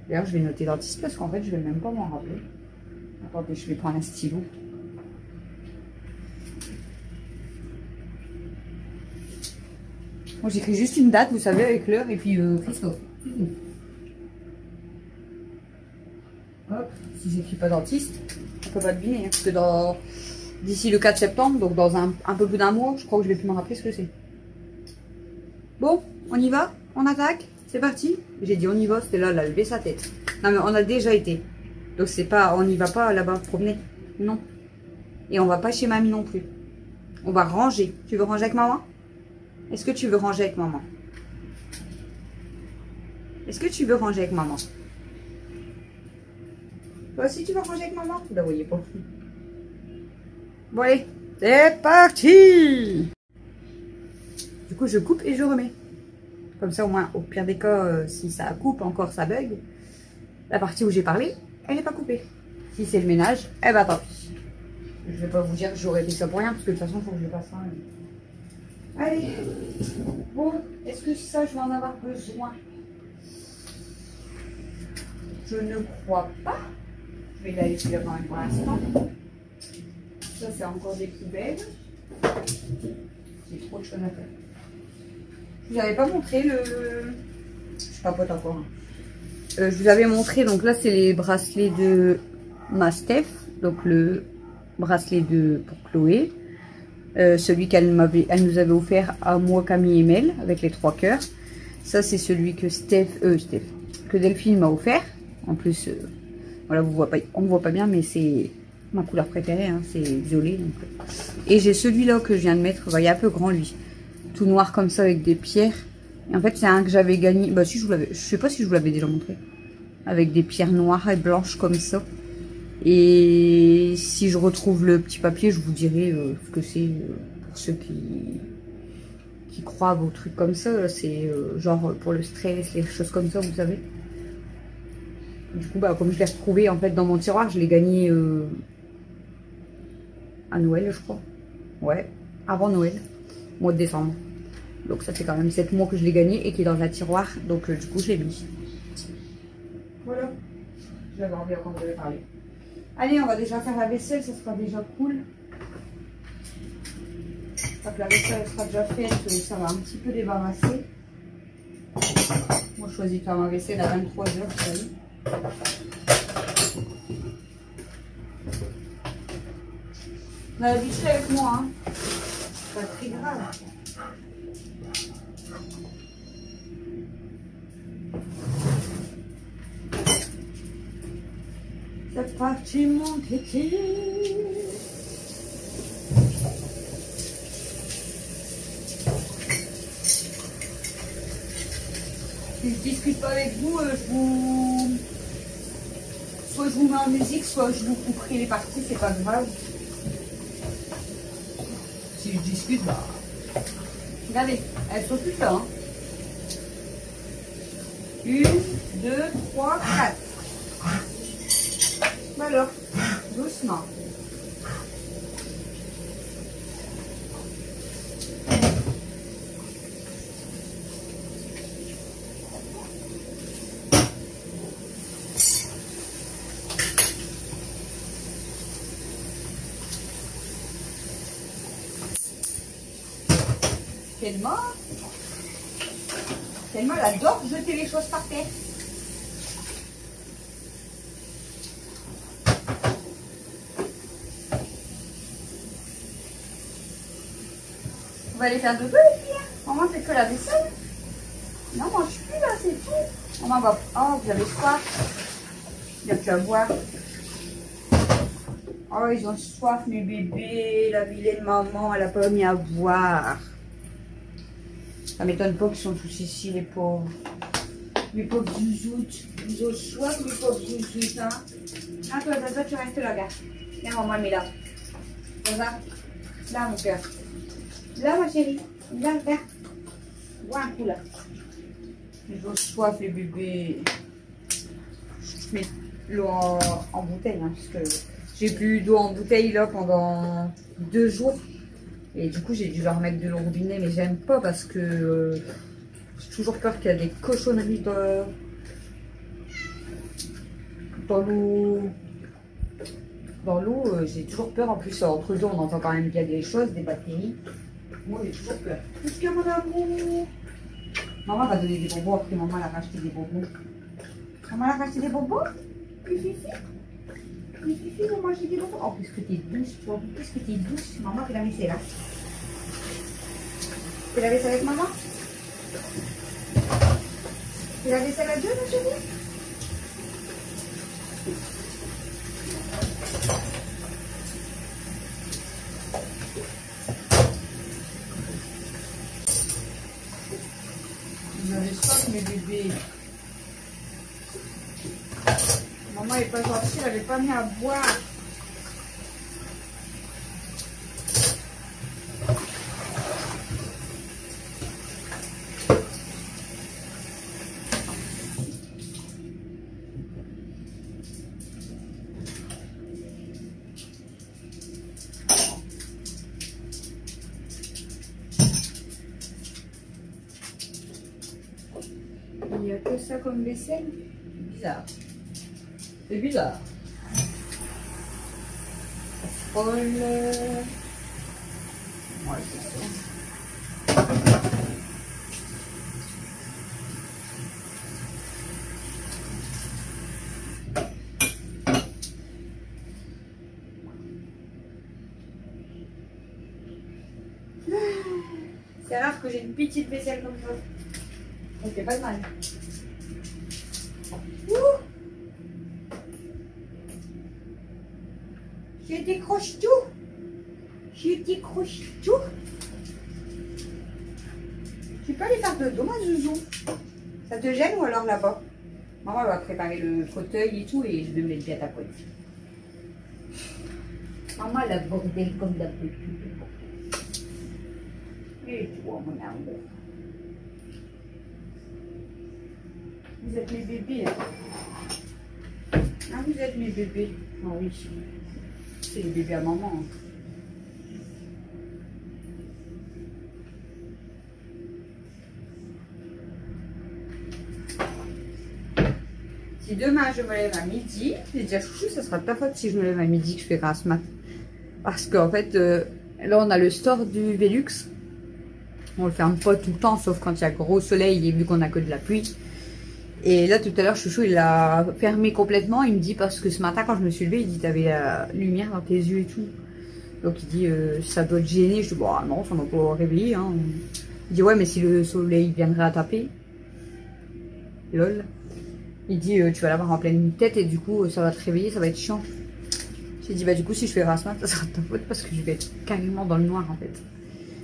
D'ailleurs, je vais noter dentiste parce qu'en fait, je vais même pas m'en rappeler. Attendez, je vais prendre un stylo. Moi, j'écris juste une date, vous savez, avec l'heure et puis Christophe. Hop, si j'écris pas dentiste, on peut pas deviner. Hein, parce que d'ici le 4 septembre, donc dans un peu plus d'un mois, je crois que je vais plus me rappeler ce que c'est. Bon, on y va? On attaque? C'est parti? J'ai dit on y va, c'était là, elle a levé sa tête. Non mais on a déjà été. Donc c'est pas, on n'y va pas là-bas promener. Non. Et on va pas chez mamie non plus. On va ranger. Tu veux ranger avec maman? Est-ce que tu veux ranger avec maman? Est-ce que tu veux ranger avec maman? Toi aussi tu veux ranger avec maman? Vous la voyez pas. Bon allez, c'est parti! Du coup je coupe et je remets. Comme ça au moins au pire des cas, si ça coupe encore, ça bug. La partie où j'ai parlé, elle n'est pas coupée. Si c'est le ménage, eh ben tant pis. Je vais pas vous dire que j'aurais fait ça pour rien, parce que de toute façon il faut que je fasse ça. Allez, bon, est-ce que ça, je vais en avoir besoin? Je ne crois pas. Je vais la laisser là quand même pour l'instant. Ça, c'est encore des poubelles. J'ai trop de choses à faire. Je vous avais pas montré le... Je papote encore. Hein. Je vous avais montré, donc là, c'est les bracelets de ma Steph. Donc le bracelet pour Chloé. Celui qu'elle nous avait offert à moi, Camille et Mel avec les 3 cœurs. Ça c'est celui que que Delphine m'a offert. En plus, voilà, on ne voit pas bien, mais c'est ma couleur préférée, hein, c'est violet. Donc. Et j'ai celui-là que je viens de mettre, il est un peu grand lui, tout noir comme ça avec des pierres. Et en fait c'est un que j'avais gagné, bah si je sais pas si je vous l'avais déjà montré, avec des pierres noires et blanches comme ça. Et si je retrouve le petit papier, je vous dirai ce que c'est pour ceux qui croient vos trucs comme ça. C'est genre pour le stress, les choses comme ça, vous savez. Du coup, bah, comme je l'ai retrouvé en fait dans mon tiroir, je l'ai gagné à Noël, je crois. Ouais, avant Noël, mois de décembre. Donc ça fait quand même 7 mois que je l'ai gagné et qui est dans un tiroir. Donc du coup, je l'ai mis. Voilà. Je vais avoir envie quand je vais parler. Allez, on va déjà faire la vaisselle, ça sera déjà cool. Quand la vaisselle sera déjà faite, ça va un petit peu débarrasser. Moi, je choisis de faire ma vaisselle à 23 h, vous savez. On a l'habitude avec moi, hein. C'est pas très grave. C'est parti mon kéké. Si je discute pas avec vous, soit je vous mets en musique, soit je vous couperai les parties, c'est pas grave. Si je discute, bah... Regardez, elles sont toutes là. Hein. 1, 2, 3, 4. Alors, doucement. Tellement elle adore jeter les choses par terre. pouvez aller faire dodo les filles. Maman fait que la vaisselle. Non, mange plus là, c'est tout. Maman va. Oh, vous avez soif. Il n'y a plus à boire. Oh, ils ont soif, mes bébés. La vilaine maman, elle a pas mis à boire. Ça m'étonne pas qu'ils sont tous ici, les pauvres. Mes pauvres zouzoutes. Ils ont soif, mes pauvres zouzoutes. Hein. Ah, toi, tu restes là, gars. Viens, maman, elle met là. Là, là, mon cœur. Là, ma chérie. Là, là. Bois un coup, là. Ils ont soif, les bébés. Je mets l'eau en bouteille, hein, parce que j'ai plus d'eau en bouteille, là, pendant 2 jours. Et du coup, j'ai dû leur mettre de l'eau au robinet, mais j'aime pas parce que j'ai toujours peur qu'il y a des cochonneries dans l'eau. Dans l'eau, j'ai toujours peur. En plus, entre deux, on entend quand même qu'il y a des choses, des bactéries. Moi, j'ai toujours peur. Qu'est-ce qu'il y a, mon amour? Maman va donner des bonbons. Après, maman elle a racheté des bonbons. Maman elle a racheté des bonbons? Les filles? Les filles vont manger des bonbons. Oh, plus que t'es douce, toi. Plus que t'es douce. Maman fait la vaisselle, là. Fais la vaisselle avec maman? Fais la vaisselle à deux, ma chérie? Vous avez soif, mes bébés. Maman n'est pas gentille, elle n'avait pas mis à boire. Il n'y a que ça comme vaisselle. Bizarre. C'est bizarre. Casserole. Ouais, c'est ça. C'est rare que j'ai une petite vaisselle comme ça. Ça fait pas de mal. Ouh! Je décroche tout. Je décroche tout. Tu peux aller faire dodo, ma zouzou? Ça te gêne ou alors là-bas? Maman elle va préparer le fauteuil et tout et je vais me mettre bien à ta pointe. Maman elle a bordel comme d'habitude. Et toi, mon amour. Vous êtes mes bébés. Hein? Ah, vous êtes mes bébés. Ah oui. C'est les bébés à maman. Hein. Si demain je me lève à midi, j'ai dit à Chouchou, ça sera de ta faute si je me lève à midi que je fais grasse mat. Parce qu'en fait, là on a le store du Velux. On le ferme pas tout le temps, sauf quand il y a gros soleil et vu qu'on a que de la pluie. Et là, tout à l'heure, Chouchou, il l'a fermé complètement. Il me dit, parce que ce matin, quand je me suis levée, il dit, t'avais la lumière dans tes yeux et tout. Donc, il dit, ça doit te gêner. Je dis, bon, non, ça m'a pas réveillé. Hein. Il dit, ouais, mais si le soleil viendrait à taper, lol. Il dit, tu vas l'avoir en pleine tête et du coup, ça va te réveiller, ça va être chiant. J'ai dit, bah, du coup, si je fais grasse mat, ça sera de ta faute parce que je vais être carrément dans le noir, en fait.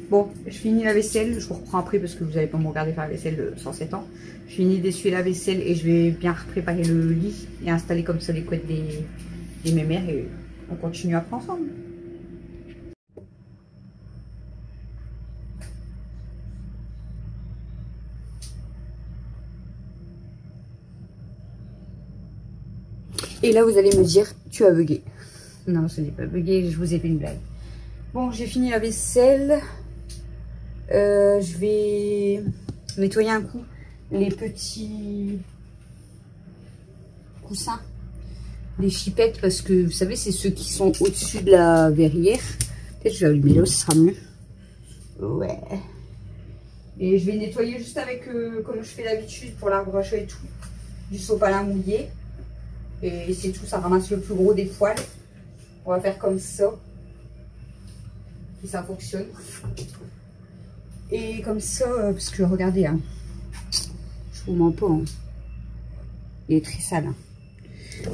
Bon, je finis la vaisselle, je vous reprends après parce que vous n'allez pas me regarder faire la vaisselle sans 7 ans. Je finis d'essuyer la vaisselle et je vais bien préparer le lit et installer comme ça les couettes des mémères et on continue après ensemble. Et là vous allez me dire, tu as bugué. Non, ce n'est pas bugué, je vous ai fait une blague. Bon, j'ai fini la vaisselle. Je vais nettoyer un coup les petits coussins, les chipettes, parce que vous savez, c'est ceux qui sont au-dessus de la verrière. Peut-être que je vais allumer l'eau, ce sera mieux. Ouais. Et je vais nettoyer juste avec, comme je fais d'habitude pour l'arbre à chat et tout, du sopalin mouillé. Et c'est tout, ça ramasse le plus gros des poils. On va faire comme ça. Et ça fonctionne. Et comme ça, parce que regardez, hein, je vous mens pas, hein. Il est très sale. Hein.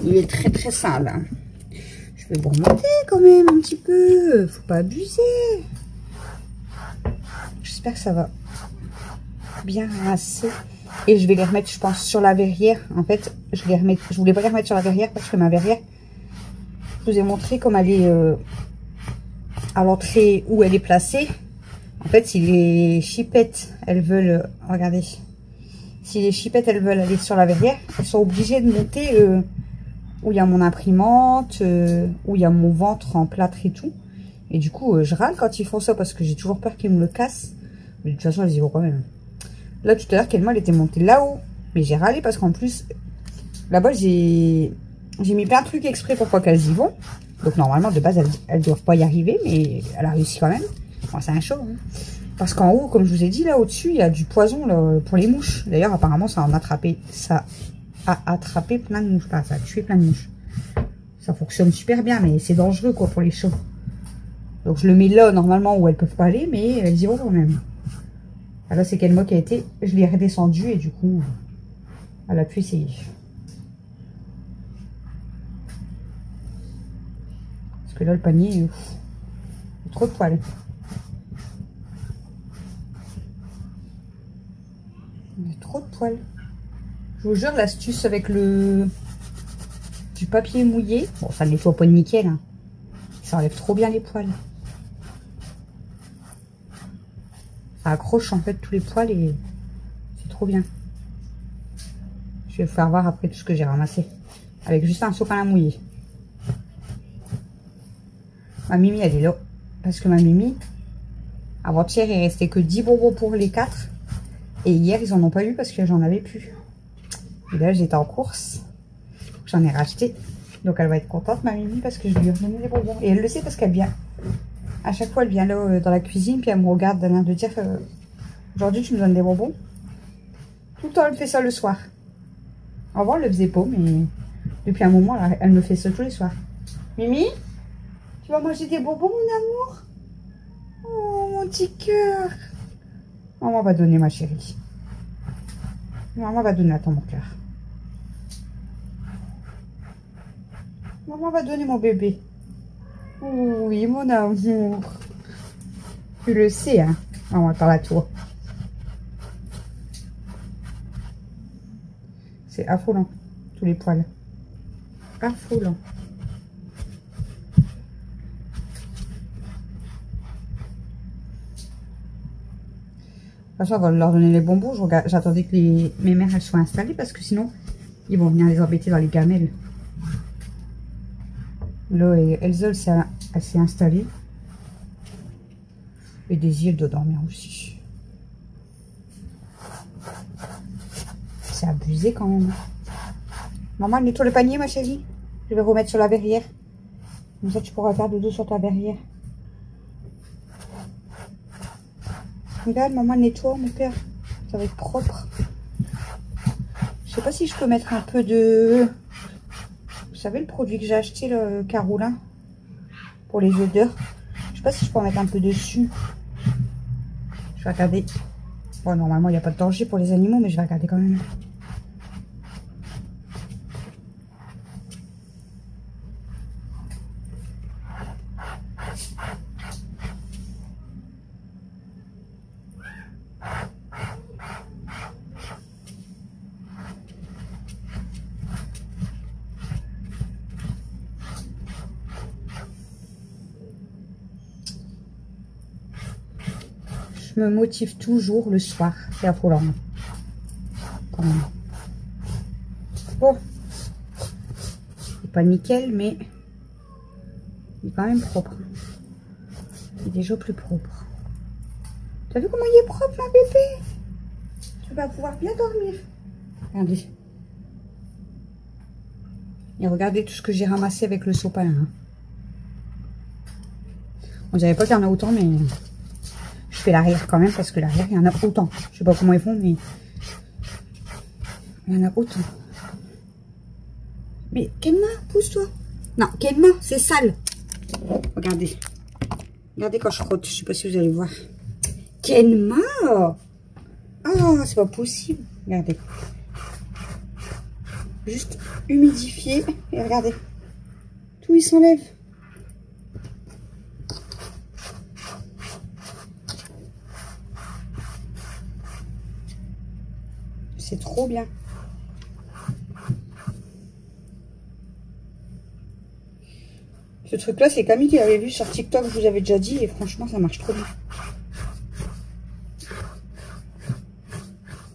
Il est très très sale. Hein. Je vais vous remonter quand même un petit peu. Faut pas abuser. J'espère que ça va bien ramasser. Et je vais les remettre, je pense, sur la verrière. En fait, je voulais pas les remettre sur la verrière parce que ma verrière, je vous ai montré comme elle est à l'entrée où elle est placée. En fait, si les chipettes, elles veulent, regardez, si les chipettes, elles veulent aller sur la verrière, elles sont obligées de monter où il y a mon imprimante, où il y a mon ventre en plâtre et tout. Et du coup, je râle quand ils font ça parce que j'ai toujours peur qu'ils me le cassent. Mais de toute façon, elles y vont quand même. Là, tout à l'heure, Kelma, elle était montée là-haut. Mais j'ai râlé parce qu'en plus, là-bas, j'ai mis plein de trucs exprès pour qu'elles y vont. Donc, normalement, de base, elles doivent pas y arriver. Mais elle a réussi quand même. Bon, c'est un show. Hein. Parce qu'en haut, comme je vous ai dit, là, au-dessus, il y a du poison là, pour les mouches. D'ailleurs, apparemment, ça a attrapé plein de mouches. Enfin, ça a tué plein de mouches. Ça fonctionne super bien, mais c'est dangereux, quoi, pour les chats. Donc, je le mets là, normalement, où elles peuvent pas aller. Mais elles y vont quand même. Là, c'est Kelma qui a été, je l'ai redescendu et du coup, elle a pu essayer. Parce que là, le panier, il y a trop de poils. Il y a trop de poils. Je vous jure, l'astuce avec du papier mouillé, bon, ça ne nettoie pas nickel, hein. Ça enlève trop bien les poils. Ça accroche en fait tous les poils et c'est trop bien. Je vais vous faire voir après tout ce que j'ai ramassé. Avec juste un sopalin mouillé. Ma Mimi, elle est là. Parce que ma Mimi, avant-hier, il restait que 10 bonbons pour les 4. Et hier, ils en ont pas eu parce que j'en avais plus. Et là, j'étais en course. J'en ai racheté. Donc, elle va être contente, ma Mimi, parce que je lui ai redonné des bonbons. Et elle le sait parce qu'elle vient. À chaque fois, elle vient là dans la cuisine, puis elle me regarde d'un air de dire aujourd'hui, tu me donnes des bonbons. Tout le temps, elle me fait ça le soir. Avant, elle le faisait pas, mais depuis un moment, elle me fait ça tous les soirs. Mimi, tu vas manger des bonbons, mon amour? Oh, mon petit cœur. Maman va donner, ma chérie. Maman va donner à ton mon cœur. Maman va donner mon bébé. Oui, mon amour. Tu le sais, hein. Maman parle à toi. C'est affolant, tous les poils. Affolant. De toute façon, on va leur donner les bonbons. J'attendais que mes mères elles soient installées parce que sinon, ils vont venir les embêter dans les gamelles. Là, Elsa, elle s'est installée. Et Daisy, elle doit dormir aussi. C'est abusé quand même. Maman, nettoie le panier, ma chérie. Je vais remettre sur la verrière. Comme ça, tu pourras faire dodo sur ta verrière. Regarde, maman, nettoie, mon cœur. Ça va être propre. Je sais pas si je peux mettre un peu de... Vous savez, le produit que j'ai acheté, le Carolin, pour les odeurs. Je sais pas si je peux en mettre un peu dessus. Je vais regarder. Bon, normalement, il n'y a pas de danger pour les animaux, mais je vais regarder quand même. Je me motive toujours le soir. C'est affolant. Quand même. Bon. C'est pas nickel, mais il est quand même propre. Il est déjà plus propre. T'as vu comment il est propre, ma bébé? Tu vas pouvoir bien dormir. Regardez. Et regardez tout ce que j'ai ramassé avec le sopalin. Hein. On dirait pas qu'il y en a autant, mais... Je fais l'arrière quand même parce que l'arrière, il y en a autant. Je sais pas comment ils font, mais il y en a autant. Mais Kelma, pousse-toi. Non, Kelma, c'est sale. Regardez. Regardez quand je frotte. Je sais pas si vous allez voir. Kenma. Ah, c'est pas possible. Regardez. Juste humidifier. Et regardez. Tout il s'enlève. C'est trop bien. Ce truc là, c'est Camille qui l'avait vu sur TikTok, je vous avais déjà dit, et franchement ça marche trop bien.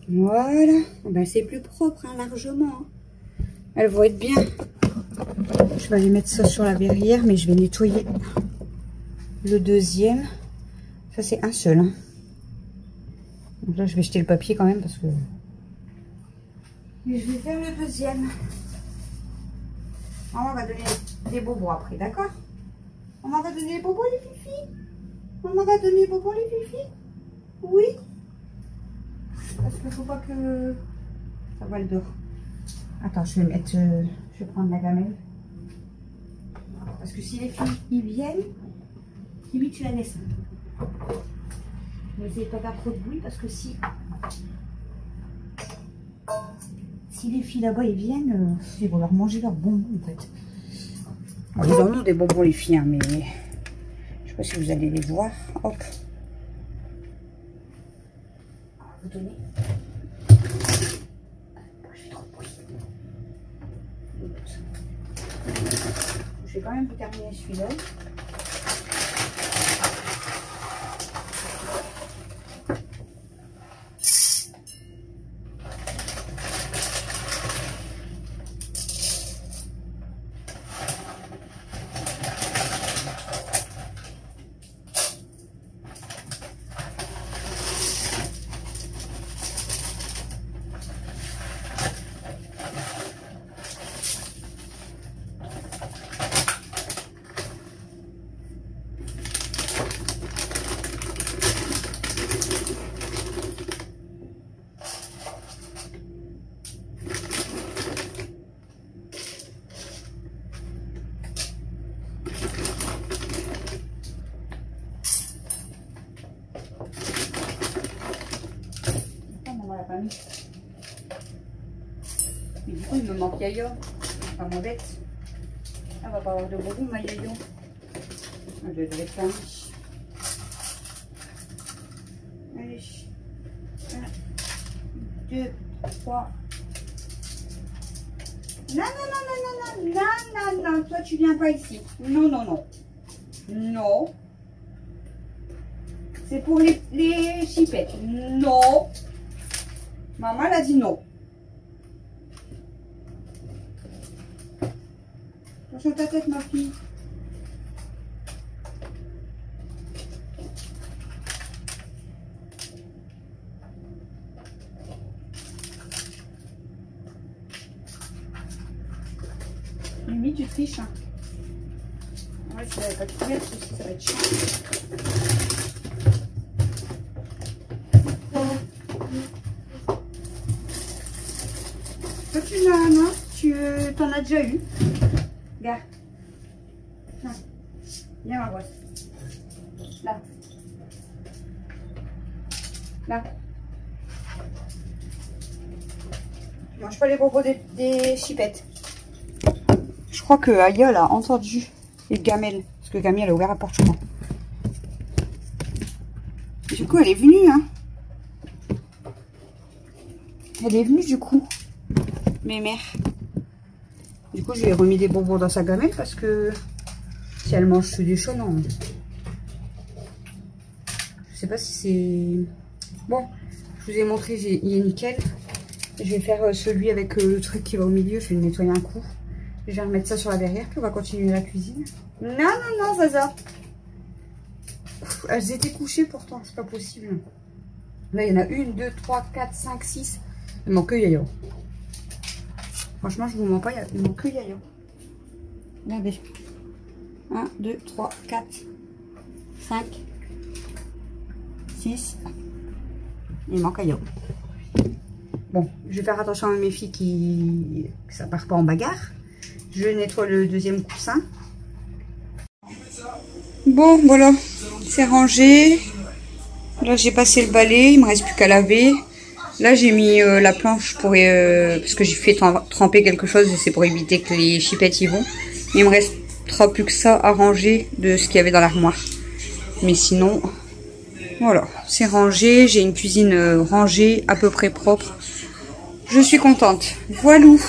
Voilà, ben, c'est plus propre hein, largement. Hein. Elles vont être bien. Je vais aller mettre ça sur la verrière, mais je vais nettoyer le deuxième. Ça c'est un seul. Hein. Donc là je vais jeter le papier quand même parce que... Mais je vais faire le deuxième. Maman va donner des bobos après, d'accord? Maman va donner les bobos les filles. Maman va donner les bobos les filles. Oui. Parce qu'il ne faut pas que ça vole dehors. Attends, je vais mettre, je vais prendre la gamelle. Parce que si les filles ils viennent, limite tu la laisses. Ne essayez pas de faire trop de bruit parce que si les filles là-bas ils viennent, ils vont leur manger leurs bonbons en fait. Alors, ils en ont des bonbons les filles, hein, mais je sais pas si vous allez les voir. Hop. Vous donnez. Je fais trop de bruit. Je vais quand même vous terminer celui-là. Mais du coup, il me manque Yayo. Pas mon bête. Elle va pas avoir de bonbons, ma Yayo. Je vais le faire. Allez. 1, 2, 3. Non, non, non, non, non, non, non, non, non. Toi, tu viens pas ici. Non, non, non. Non. C'est pour les chipettes. Non. Maman, elle a dit non. Attention ta tête, ma fille. Mimi, tu triches. Hein. Ouais, je n'avais pas de couvert, parce que ça va être chiant. Toi, tu l'as, non? Tu t'en as déjà eu. Regarde. Viens, ma bosse. Là. Là. Tu manges pas les bonbons des chipettes. Je crois que Aya a entendu les gamelles. Parce que Camille, elle a ouvert la porte, je crois. Du coup, elle est venue, hein. Elle est venue, du coup. Mes mères. Du coup, je lui ai remis des bonbons dans sa gamelle parce que si elle mange des choses, non. Je sais pas si c'est... Bon, je vous ai montré, il est nickel. Je vais faire celui avec le truc qui va au milieu. Je vais le nettoyer un coup. Je vais remettre ça sur la verrière, puis on va continuer la cuisine. Non, non, non, Zaza. Elles étaient couchées pourtant, c'est pas possible. Là, il y en a 1, 2, 3, 4, 5, 6. Il manque que Yayo. Franchement, je vous mens pas, il manque que Yayo. Regardez. 1, 2, 3, 4, 5, 6. Il manque Yayo. Bon, je vais faire attention à mes filles que ça part pas en bagarre. Je nettoie le deuxième coussin. Bon, voilà, c'est rangé. Là, j'ai passé le balai, il me reste plus qu'à laver. Là, j'ai mis la planche pour parce que j'ai fait tremper quelque chose et c'est pour éviter que les chipettes y vont. Il me restera plus que ça à ranger de ce qu'il y avait dans l'armoire. Mais sinon, voilà, c'est rangé. J'ai une cuisine rangée, à peu près propre. Je suis contente. Voilou.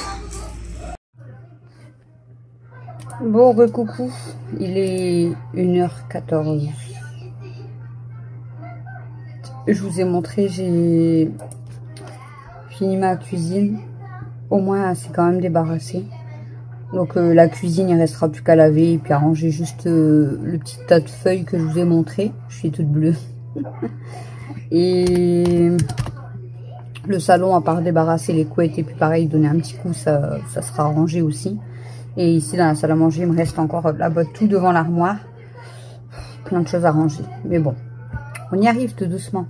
Bon, recoucou. Il est 1h14. Je vous ai montré, j'ai fini ma cuisine. Au moins, c'est quand même débarrassé. Donc la cuisine, il restera plus qu'à laver et puis à ranger juste le petit tas de feuilles que je vous ai montré. Je suis toute bleue. Et le salon, à part débarrasser les couettes et puis pareil, donner un petit coup, ça sera rangé aussi. Et ici, dans la salle à manger, il me reste encore là-bas tout devant l'armoire. Plein de choses à ranger. Mais bon, on y arrive tout doucement.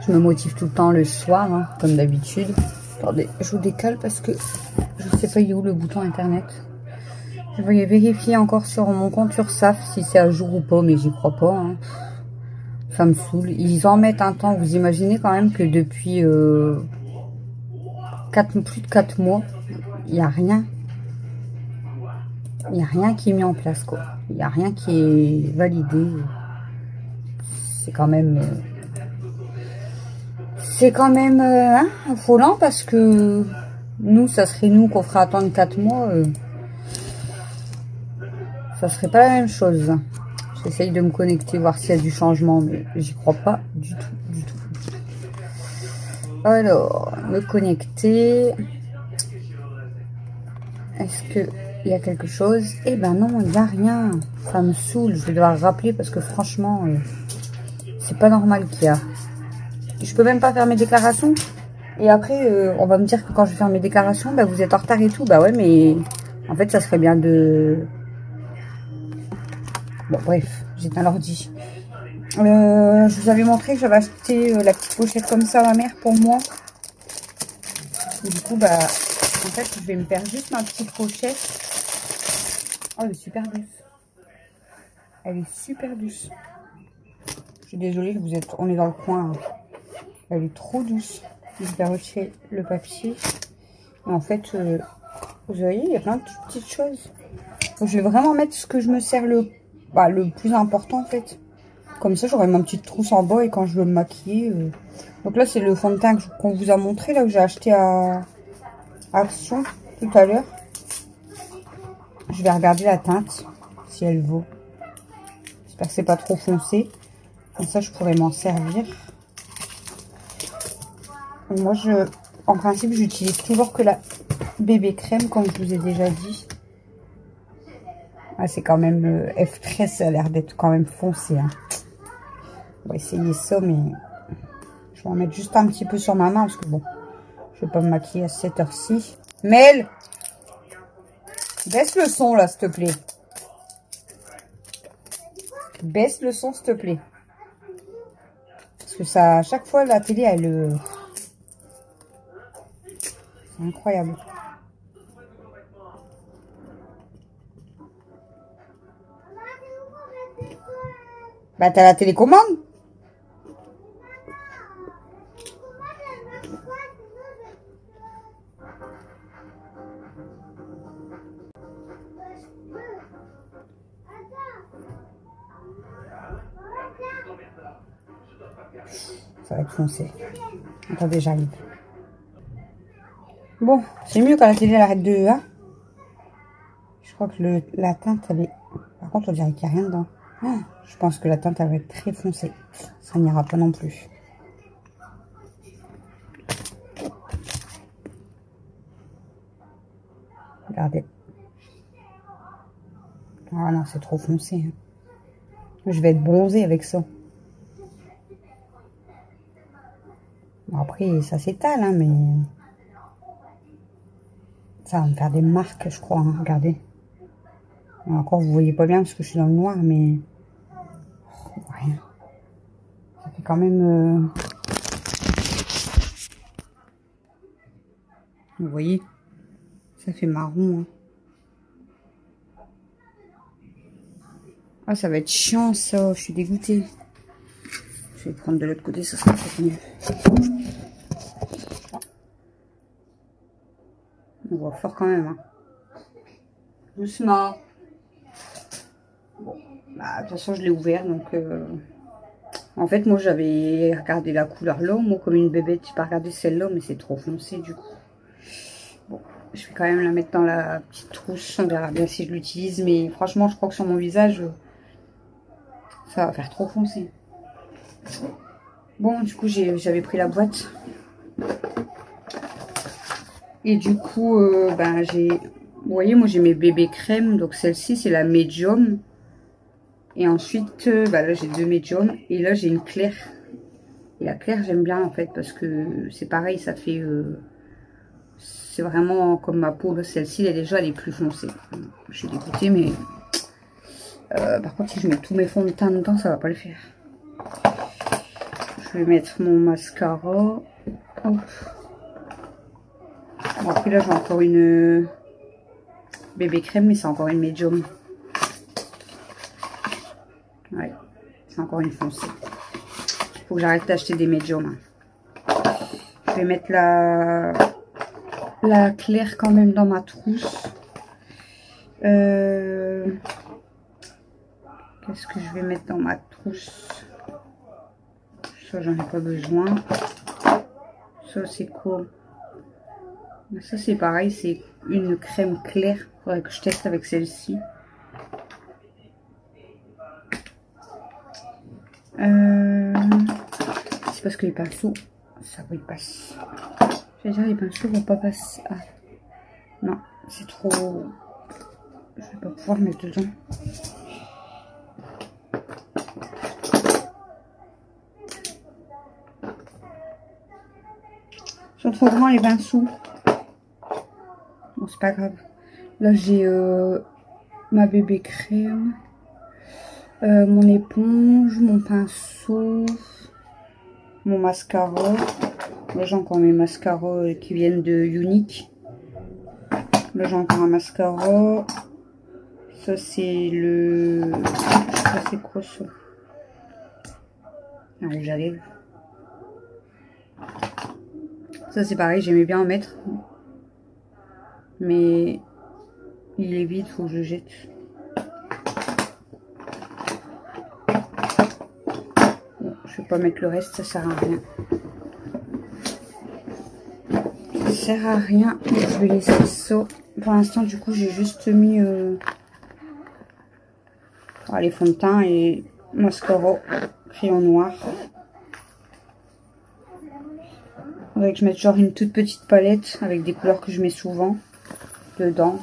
Je me motive tout le temps le soir, hein, comme d'habitude. Attendez, je vous décale parce que je sais pas où le bouton internet. Je vais vérifier encore sur mon compte URSSAF si c'est à jour ou pas, mais j'y crois pas. Hein. Ça me saoule. Ils en mettent un temps. Vous imaginez quand même que depuis plus de 4 mois, il n'y a rien. Il n'y a rien qui est mis en place, quoi. Il n'y a rien qui est validé. C'est quand même... C'est quand même affolant parce que nous, ça serait nous qu'on ferait attendre 4 mois. Ça serait pas la même chose. J'essaye de me connecter, voir s'il y a du changement, mais j'y crois pas du tout, du tout. Alors, me connecter. Est-ce que il y a quelque chose? Eh ben non, il n'y a rien. Ça me saoule. Je vais devoir rappeler parce que franchement, c'est pas normal qu'il y a. Je peux même pas faire mes déclarations. Et après, on va me dire que quand je vais faire mes déclarations, bah, vous êtes en retard et tout. Bah ouais, mais en fait, ça serait bien de... Bon, bref, j'éteins l'ordi. Je vous avais montré que j'avais acheté la petite pochette comme ça à ma mère pour moi. Et du coup, bah, en fait, je vais me faire juste ma petite pochette. Oh, elle est super douce. Elle est super douce. Je suis désolée, on est dans le coin. Elle est trop douce. Je vais retirer le papier. Et en fait, vous voyez, il y a plein de petites choses. Donc, je vais vraiment mettre ce que je me sers le plus important en fait. Comme ça, j'aurai ma petite trousse en bas et quand je veux me maquiller. Donc là, c'est le fond de teint qu'on vous a montré, là, que j'ai acheté à Action tout à l'heure. Je vais regarder la teinte, si elle vaut. J'espère que c'est pas trop foncé. Comme ça, je pourrais m'en servir. Et moi, en principe, j'utilise toujours que la bébé crème, comme je vous ai déjà dit. Ah, c'est quand même F13, ça a l'air d'être quand même foncé. Hein. On va essayer ça, mais je vais en mettre juste un petit peu sur ma main parce que bon, je vais pas me maquiller à cette heure-ci. Mel, baisse le son là, s'il te plaît. Baisse le son, s'il te plaît. Parce que ça, à chaque fois, la télé, elle... C'est incroyable. Bah, t'as la télécommande. Ça va être foncé. Attendez, j'arrive. Bon, c'est mieux quand la télé elle arrête de... Hein, je crois que la teinte, elle est... Par contre, on dirait qu'il n'y a rien dedans. Oh, je pense que la teinte, elle va être très foncée. Ça n'ira pas non plus. Regardez. Ah non, c'est trop foncé. Hein. Je vais être bronzée avec ça. Bon, après, ça s'étale, hein, mais... Ça va me faire des marques, je crois. Hein, regardez. Encore, vous voyez pas bien parce que je suis dans le noir, mais... Oh, rien. Ça fait quand même... Vous voyez? Ça fait marron. Hein. Ah, ça va être chiant, ça. Je suis dégoûtée. Je vais prendre de l'autre côté, ça sera peut-être mieux. On voit fort quand même. Hein. Doucement. Bon, bah, de toute façon, je l'ai ouvert. Donc, en fait, moi, j'avais regardé la couleur là. Moi, comme une bébête, j'ai pas regardé celle-là, mais c'est trop foncé du coup. Bon, je vais quand même la mettre dans la petite trousse. On verra bien si je l'utilise. Mais franchement, je crois que sur mon visage, ça va faire trop foncé. Bon, du coup, j'avais pris la boîte. Et du coup, ben, vous voyez, moi, j'ai mes bébés crèmes. Donc, celle-ci, c'est la médium. Et ensuite, ben, là, j'ai 2 médiums. Et là, j'ai une claire. Et la claire, j'aime bien, en fait, parce que c'est pareil, ça fait... c'est vraiment comme ma peau. Celle-ci, elle est plus foncée. Je suis dégoûtée, mais... par contre, si je mets tous mes fonds de teint dedans, ça va pas le faire. Je vais mettre mon mascara. Hop. Bon, après là j'ai encore une bébé crème, mais c'est encore une médium. Ouais, c'est encore une foncée. Faut que j'arrête d'acheter des médiums. Je vais mettre la claire quand même dans ma trousse. Qu'est-ce que je vais mettre dans ma trousse? Ça, j'en ai pas besoin. Ça, c'est quoi? Ça, c'est pareil. C'est une crème claire. Faudrait que je teste avec celle-ci. C'est parce que les pinceaux, ça va y passer. J'allais dire, les pinceaux vont pas passer. Ah. Non, c'est trop... Je vais pas pouvoir le mettre dedans. Ils sont trop grands les pinceaux. Bon, c'est pas grave. Là, j'ai ma bébé crème, mon éponge, mon pinceau, mon mascara. Là, j'ai encore mes mascaras qui viennent de Unique. Là, j'ai encore un mascara. Ça, c'est le... Ça, c'est quoi ça? Un rouge à lèvres. Ça, c'est pareil, j'aimais bien en mettre. Mais il est vide, faut que je le jette. Bon, je vais pas mettre le reste, ça sert à rien. Ça sert à rien. Je vais laisser ça. Pour l'instant, du coup, j'ai juste mis les fonds de teint et mascara, crayon noir. Faudrait que je mette genre une toute petite palette avec des couleurs que je mets souvent dedans.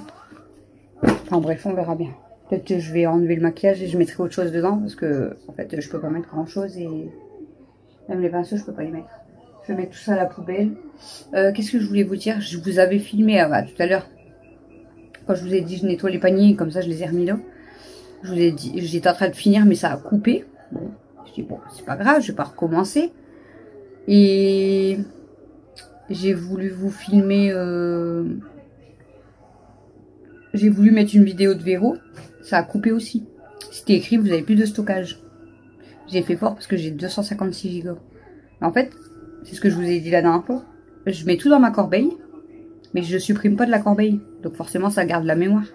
Enfin bref, on verra bien. Peut-être que je vais enlever le maquillage et je mettrai autre chose dedans parce que en fait je peux pas mettre grand chose et même les pinceaux je peux pas les mettre. Je vais mettre tout ça à la poubelle. Qu'est-ce que je voulais vous dire? Je vous avais filmé tout à l'heure quand je vous ai dit je nettoie les paniers, comme ça je les ai remis là. Je vous ai dit, j'étais en train de finir mais ça a coupé. Bon, je dis bon c'est pas grave, je vais pas recommencer. Et j'ai voulu vous filmer, j'ai voulu mettre une vidéo de Véro, ça a coupé aussi. C'était écrit, vous avez plus de stockage. J'ai fait fort parce que j'ai 256 Go. En fait, c'est ce que je vous ai dit la dernière fois. Je mets tout dans ma corbeille, mais je supprime pas de la corbeille. Donc forcément, ça garde la mémoire.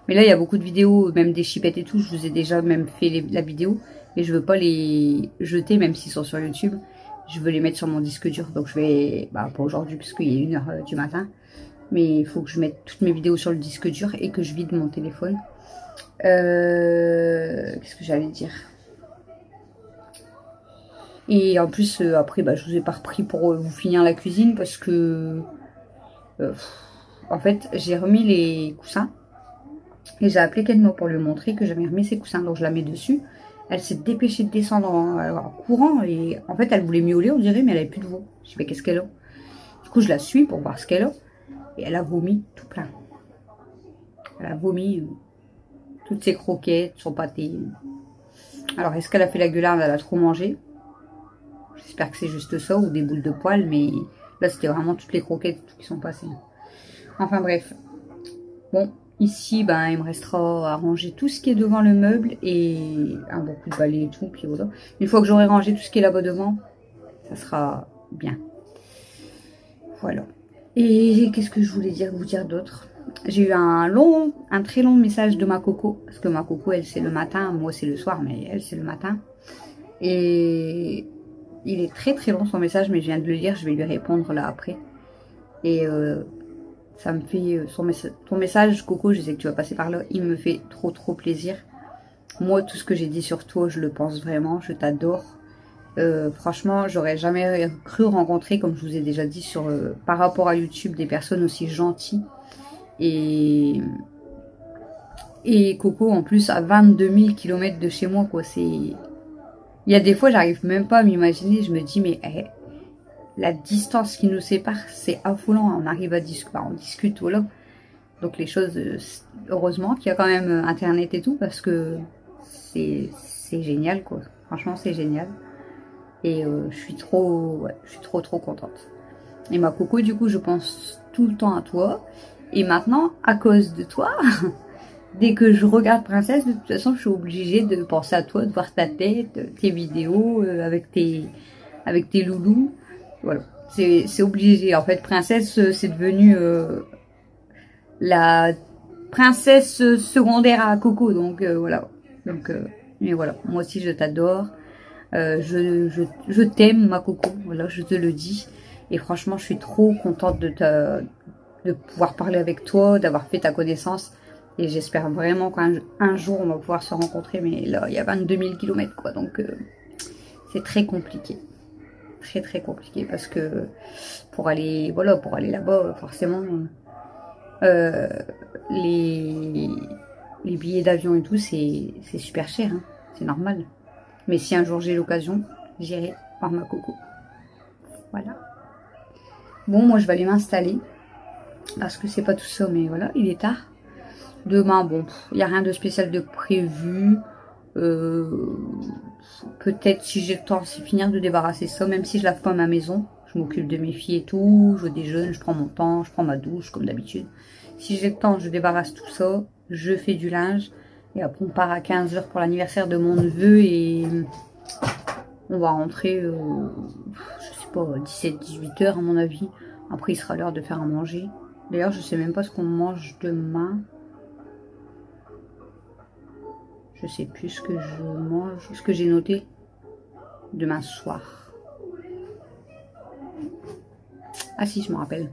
Mais là, il y a beaucoup de vidéos, même des chipettes et tout. Je vous ai déjà même fait la vidéo, mais je veux pas les jeter, même s'ils sont sur YouTube. Je veux les mettre sur mon disque dur, donc je vais, pas aujourd'hui puisqu'il est 1h du matin, mais il faut que je mette toutes mes vidéos sur le disque dur et que je vide mon téléphone. Qu'est-ce que j'allais dire? Et en plus, après, je vous ai pas repris pour vous finir la cuisine parce que, en fait, j'ai remis les coussins et j'ai appelé Kenmo pour lui montrer que j'avais remis ses coussins, donc je la mets dessus. Elle s'est dépêchée de descendre en courant et en fait elle voulait miauler on dirait mais elle avait plus de voix. Je sais pas qu'est-ce qu'elle a. Du coup je la suis pour voir ce qu'elle a et elle a vomi tout plein. Elle a vomi toutes ses croquettes, son pâté. Alors est-ce qu'elle a fait la gueularde, elle a trop mangé? J'espère que c'est juste ça ou des boules de poils, mais là c'était vraiment toutes les croquettes qui sont passées. Enfin bref. Bon, Ici, ben, il me restera à ranger tout ce qui est devant le meuble et un bon coup de balai et tout. Puis voilà. Une fois que j'aurai rangé tout ce qui est là-bas devant, ça sera bien. Voilà. Et qu'est-ce que je voulais vous dire d'autre? J'ai eu un très long message de ma coco. Parce que ma coco, elle, c'est le matin. Moi, c'est le soir, mais elle, c'est le matin. Et il est très très long son message, mais je viens de le lire. Je vais lui répondre là après. Et ça me fait... ton message, Coco, je sais que tu vas passer par là. Il me fait trop plaisir. Moi, tout ce que j'ai dit sur toi, je le pense vraiment. Je t'adore. Franchement, j'aurais jamais cru rencontrer, comme je vous ai déjà dit, par rapport à YouTube, des personnes aussi gentilles. Et Coco, en plus, à 22 000 km de chez moi, quoi. Il y a des fois, j'arrive même pas à m'imaginer. Je me dis, mais la distance qui nous sépare, c'est affolant. On arrive à discuter, on discute, voilà. Donc les choses, heureusement qu'il y a quand même Internet et tout, parce que c'est génial, quoi. Franchement, c'est génial. Et je suis trop contente. Et ma coco, du coup, je pense tout le temps à toi. Et maintenant, à cause de toi, dès que je regarde Princesse, de toute façon, je suis obligée de penser à toi, de voir ta tête, tes vidéos avec tes loulous. Voilà, c'est obligé. En fait, Princesse, c'est devenu la princesse secondaire à Coco. Donc voilà. Donc, mais voilà, moi aussi, je t'adore. Je t'aime, ma coco, voilà, je te le dis. Et franchement, je suis trop contente de pouvoir parler avec toi, d'avoir fait ta connaissance. Et j'espère vraiment qu'un jour, on va pouvoir se rencontrer. Mais là, il y a 22 000 km, quoi. Donc, c'est très compliqué. Très compliqué. Parce que pour aller là-bas, forcément, les billets d'avion et tout, c'est super cher. Hein, c'est normal. Mais si un jour j'ai l'occasion, j'irai voir ma coco. Voilà. Bon, moi je vais aller m'installer. Parce que c'est pas tout ça, mais voilà, il est tard. Demain, bon, il n'y a rien de spécial de prévu. Peut-être si j'ai le temps, c'est finir de débarrasser ça. Même si je lave pas ma maison. Je m'occupe de mes filles et tout. Je déjeune, je prends mon temps, je prends ma douche comme d'habitude. Si j'ai le temps, je débarrasse tout ça. Je fais du linge. Et après, on part à 15 h pour l'anniversaire de mon neveu et on va rentrer, je sais pas, 17-18 h à mon avis. Après, il sera l'heure de faire à manger. D'ailleurs, je sais même pas ce qu'on mange demain. Je sais plus ce que je mange, ce que j'ai noté demain soir. Ah si, je me rappelle.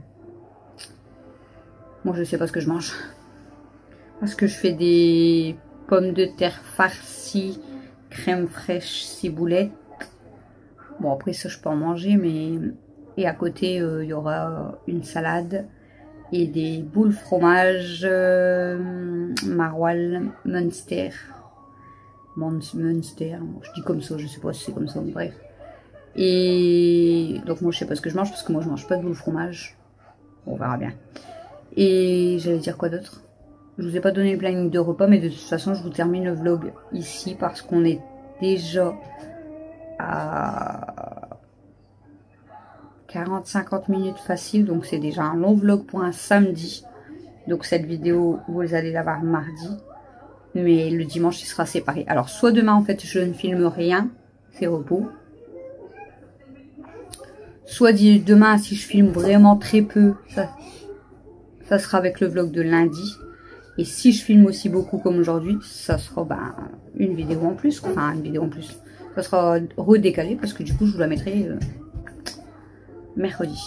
Moi, je sais pas ce que je mange. Parce que je fais des pommes de terre farcies, crème fraîche, ciboulette. Bon, après ça, je peux en manger, mais... Et à côté, il y aura une salade et des boules fromage Maroilles Munster. Munster, je dis comme ça, je sais pas si c'est comme ça, bref. Et donc moi, je sais pas ce que je mange, parce que moi, je mange pas de boules fromage. On verra bien. Et j'allais dire quoi d'autre? Je vous ai pas donné le planning de repas, mais de toute façon, je vous termine le vlog ici parce qu'on est déjà à 40-50 minutes facile. Donc, c'est déjà un long vlog pour un samedi. Donc, cette vidéo, vous allez la voir mardi. Mais le dimanche, il sera séparé. Alors, soit demain, en fait, je ne filme rien. C'est repos. Soit demain, si je filme vraiment très peu, ça sera avec le vlog de lundi. Et si je filme aussi beaucoup comme aujourd'hui, ça sera une vidéo en plus. Enfin, une vidéo en plus. Ça sera redécalé parce que du coup, je vous la mettrai mercredi.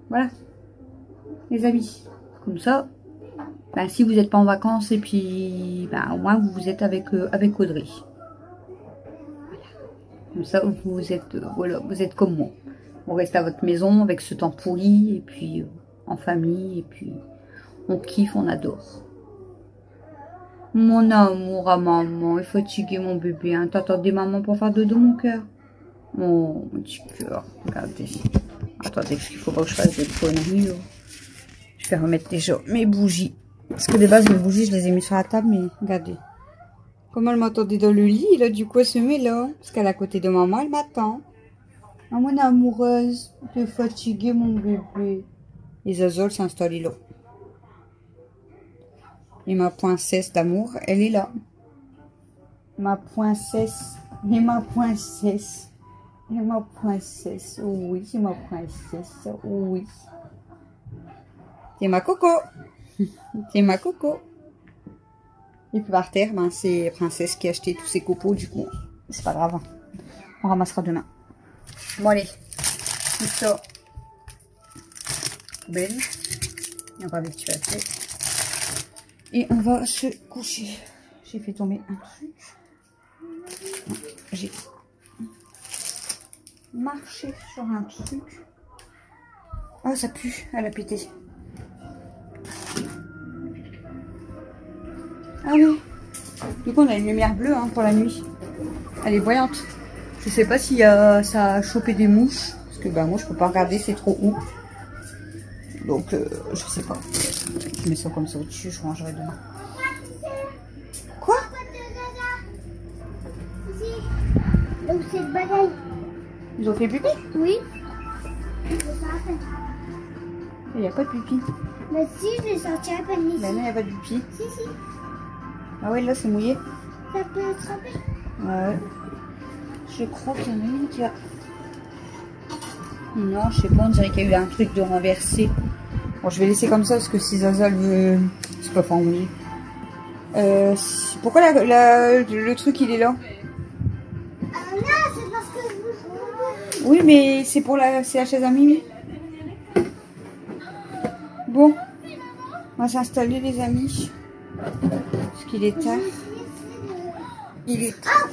Voilà. Les amis. Comme ça, si vous n'êtes pas en vacances et puis au moins vous êtes avec Audrey. Voilà. Comme ça, vous êtes, vous êtes comme moi. Vous restez à votre maison avec ce temps pourri et puis en famille et puis... On kiffe, on adore. Mon amour à maman, il est fatigué mon bébé. Hein. T'attendais maman pour faire dodo mon cœur. Oh, mon petit cœur. Regardez. Attendez, parce qu'il faut pas que je fasse des conneries. Je vais remettre déjà mes bougies. Parce que de base, mes bougies, je les ai mis sur la table, mais regardez. Comment elle m'attendait dans le lit, là, du coup, elle se met là. Parce qu'elle est à côté de maman, elle m'attend. Ah, mon amoureuse, t'es fatiguée mon bébé. Et Zazol s'est installé là. Et ma princesse d'amour, elle est là. Ma princesse. Et ma princesse. Et ma princesse. Oui, c'est ma princesse. Oui. C'est ma coco. C'est ma coco. Et puis par terre, ben, c'est Princesse qui a acheté tous ses copeaux. Du coup, c'est pas grave. On ramassera demain. Bon, allez. Tout ça. Poubelle. On va vite faire. Et on va se coucher. J'ai fait tomber un truc. J'ai marché sur un truc. Oh, ça pue. Elle a pété. Ah oui. Du coup, on a une lumière bleue hein, pour la nuit. Elle est voyante. Je sais pas si ça a chopé des mouches. Parce que bah, moi, je peux pas regarder, c'est trop haut. Donc, je sais pas. Je mets ça comme ça au-dessus, je rangerai demain. Quoi? Donc c'est le bagaille. Ils ont fait pipi? Oui. Il n'y a pas de pipi. Mais si, je l'ai sorti à peine ici. Là, il n'y a pas de pipi. Si, si. Ah ouais, là, c'est mouillé. Ça peut attraper. Ouais. Je crois qu'il y en a une qui a... Non, je sais pas, on dirait qu'il y a eu un truc de renversé. Bon, je vais laisser comme ça parce que si Zaza veut... C'est pas oui. Pourquoi le truc il est là? Ah non, c'est parce que je vous... Oui, mais c'est pour la chaise à Mimi. Bon, on va s'installer les amis. Parce qu'il est tard. Il est tard.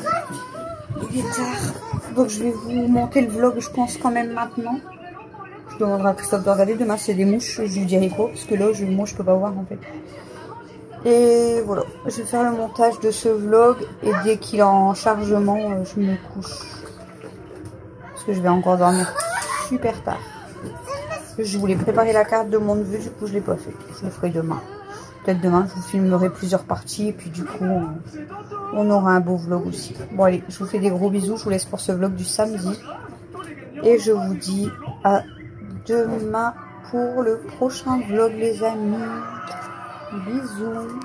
Il est tard. Donc je vais vous monter le vlog, je pense quand même maintenant. Je demanderai à Christophe de regarder. Demain c'est des mouches, je lui dirai quoi. Parce que là, moi je peux pas voir en fait. Et voilà, je vais faire le montage de ce vlog. Et dès qu'il est en chargement, je me couche. Parce que je vais encore dormir super tard. Je voulais préparer la carte de mon neveu, du coup je l'ai pas fait. Je le ferai demain. Peut-être demain, je vous filmerai plusieurs parties. Et puis du coup, on aura un beau vlog aussi. Bon allez, je vous fais des gros bisous. Je vous laisse pour ce vlog du samedi. Et je vous dis à demain pour le prochain vlog les amis. Bisous.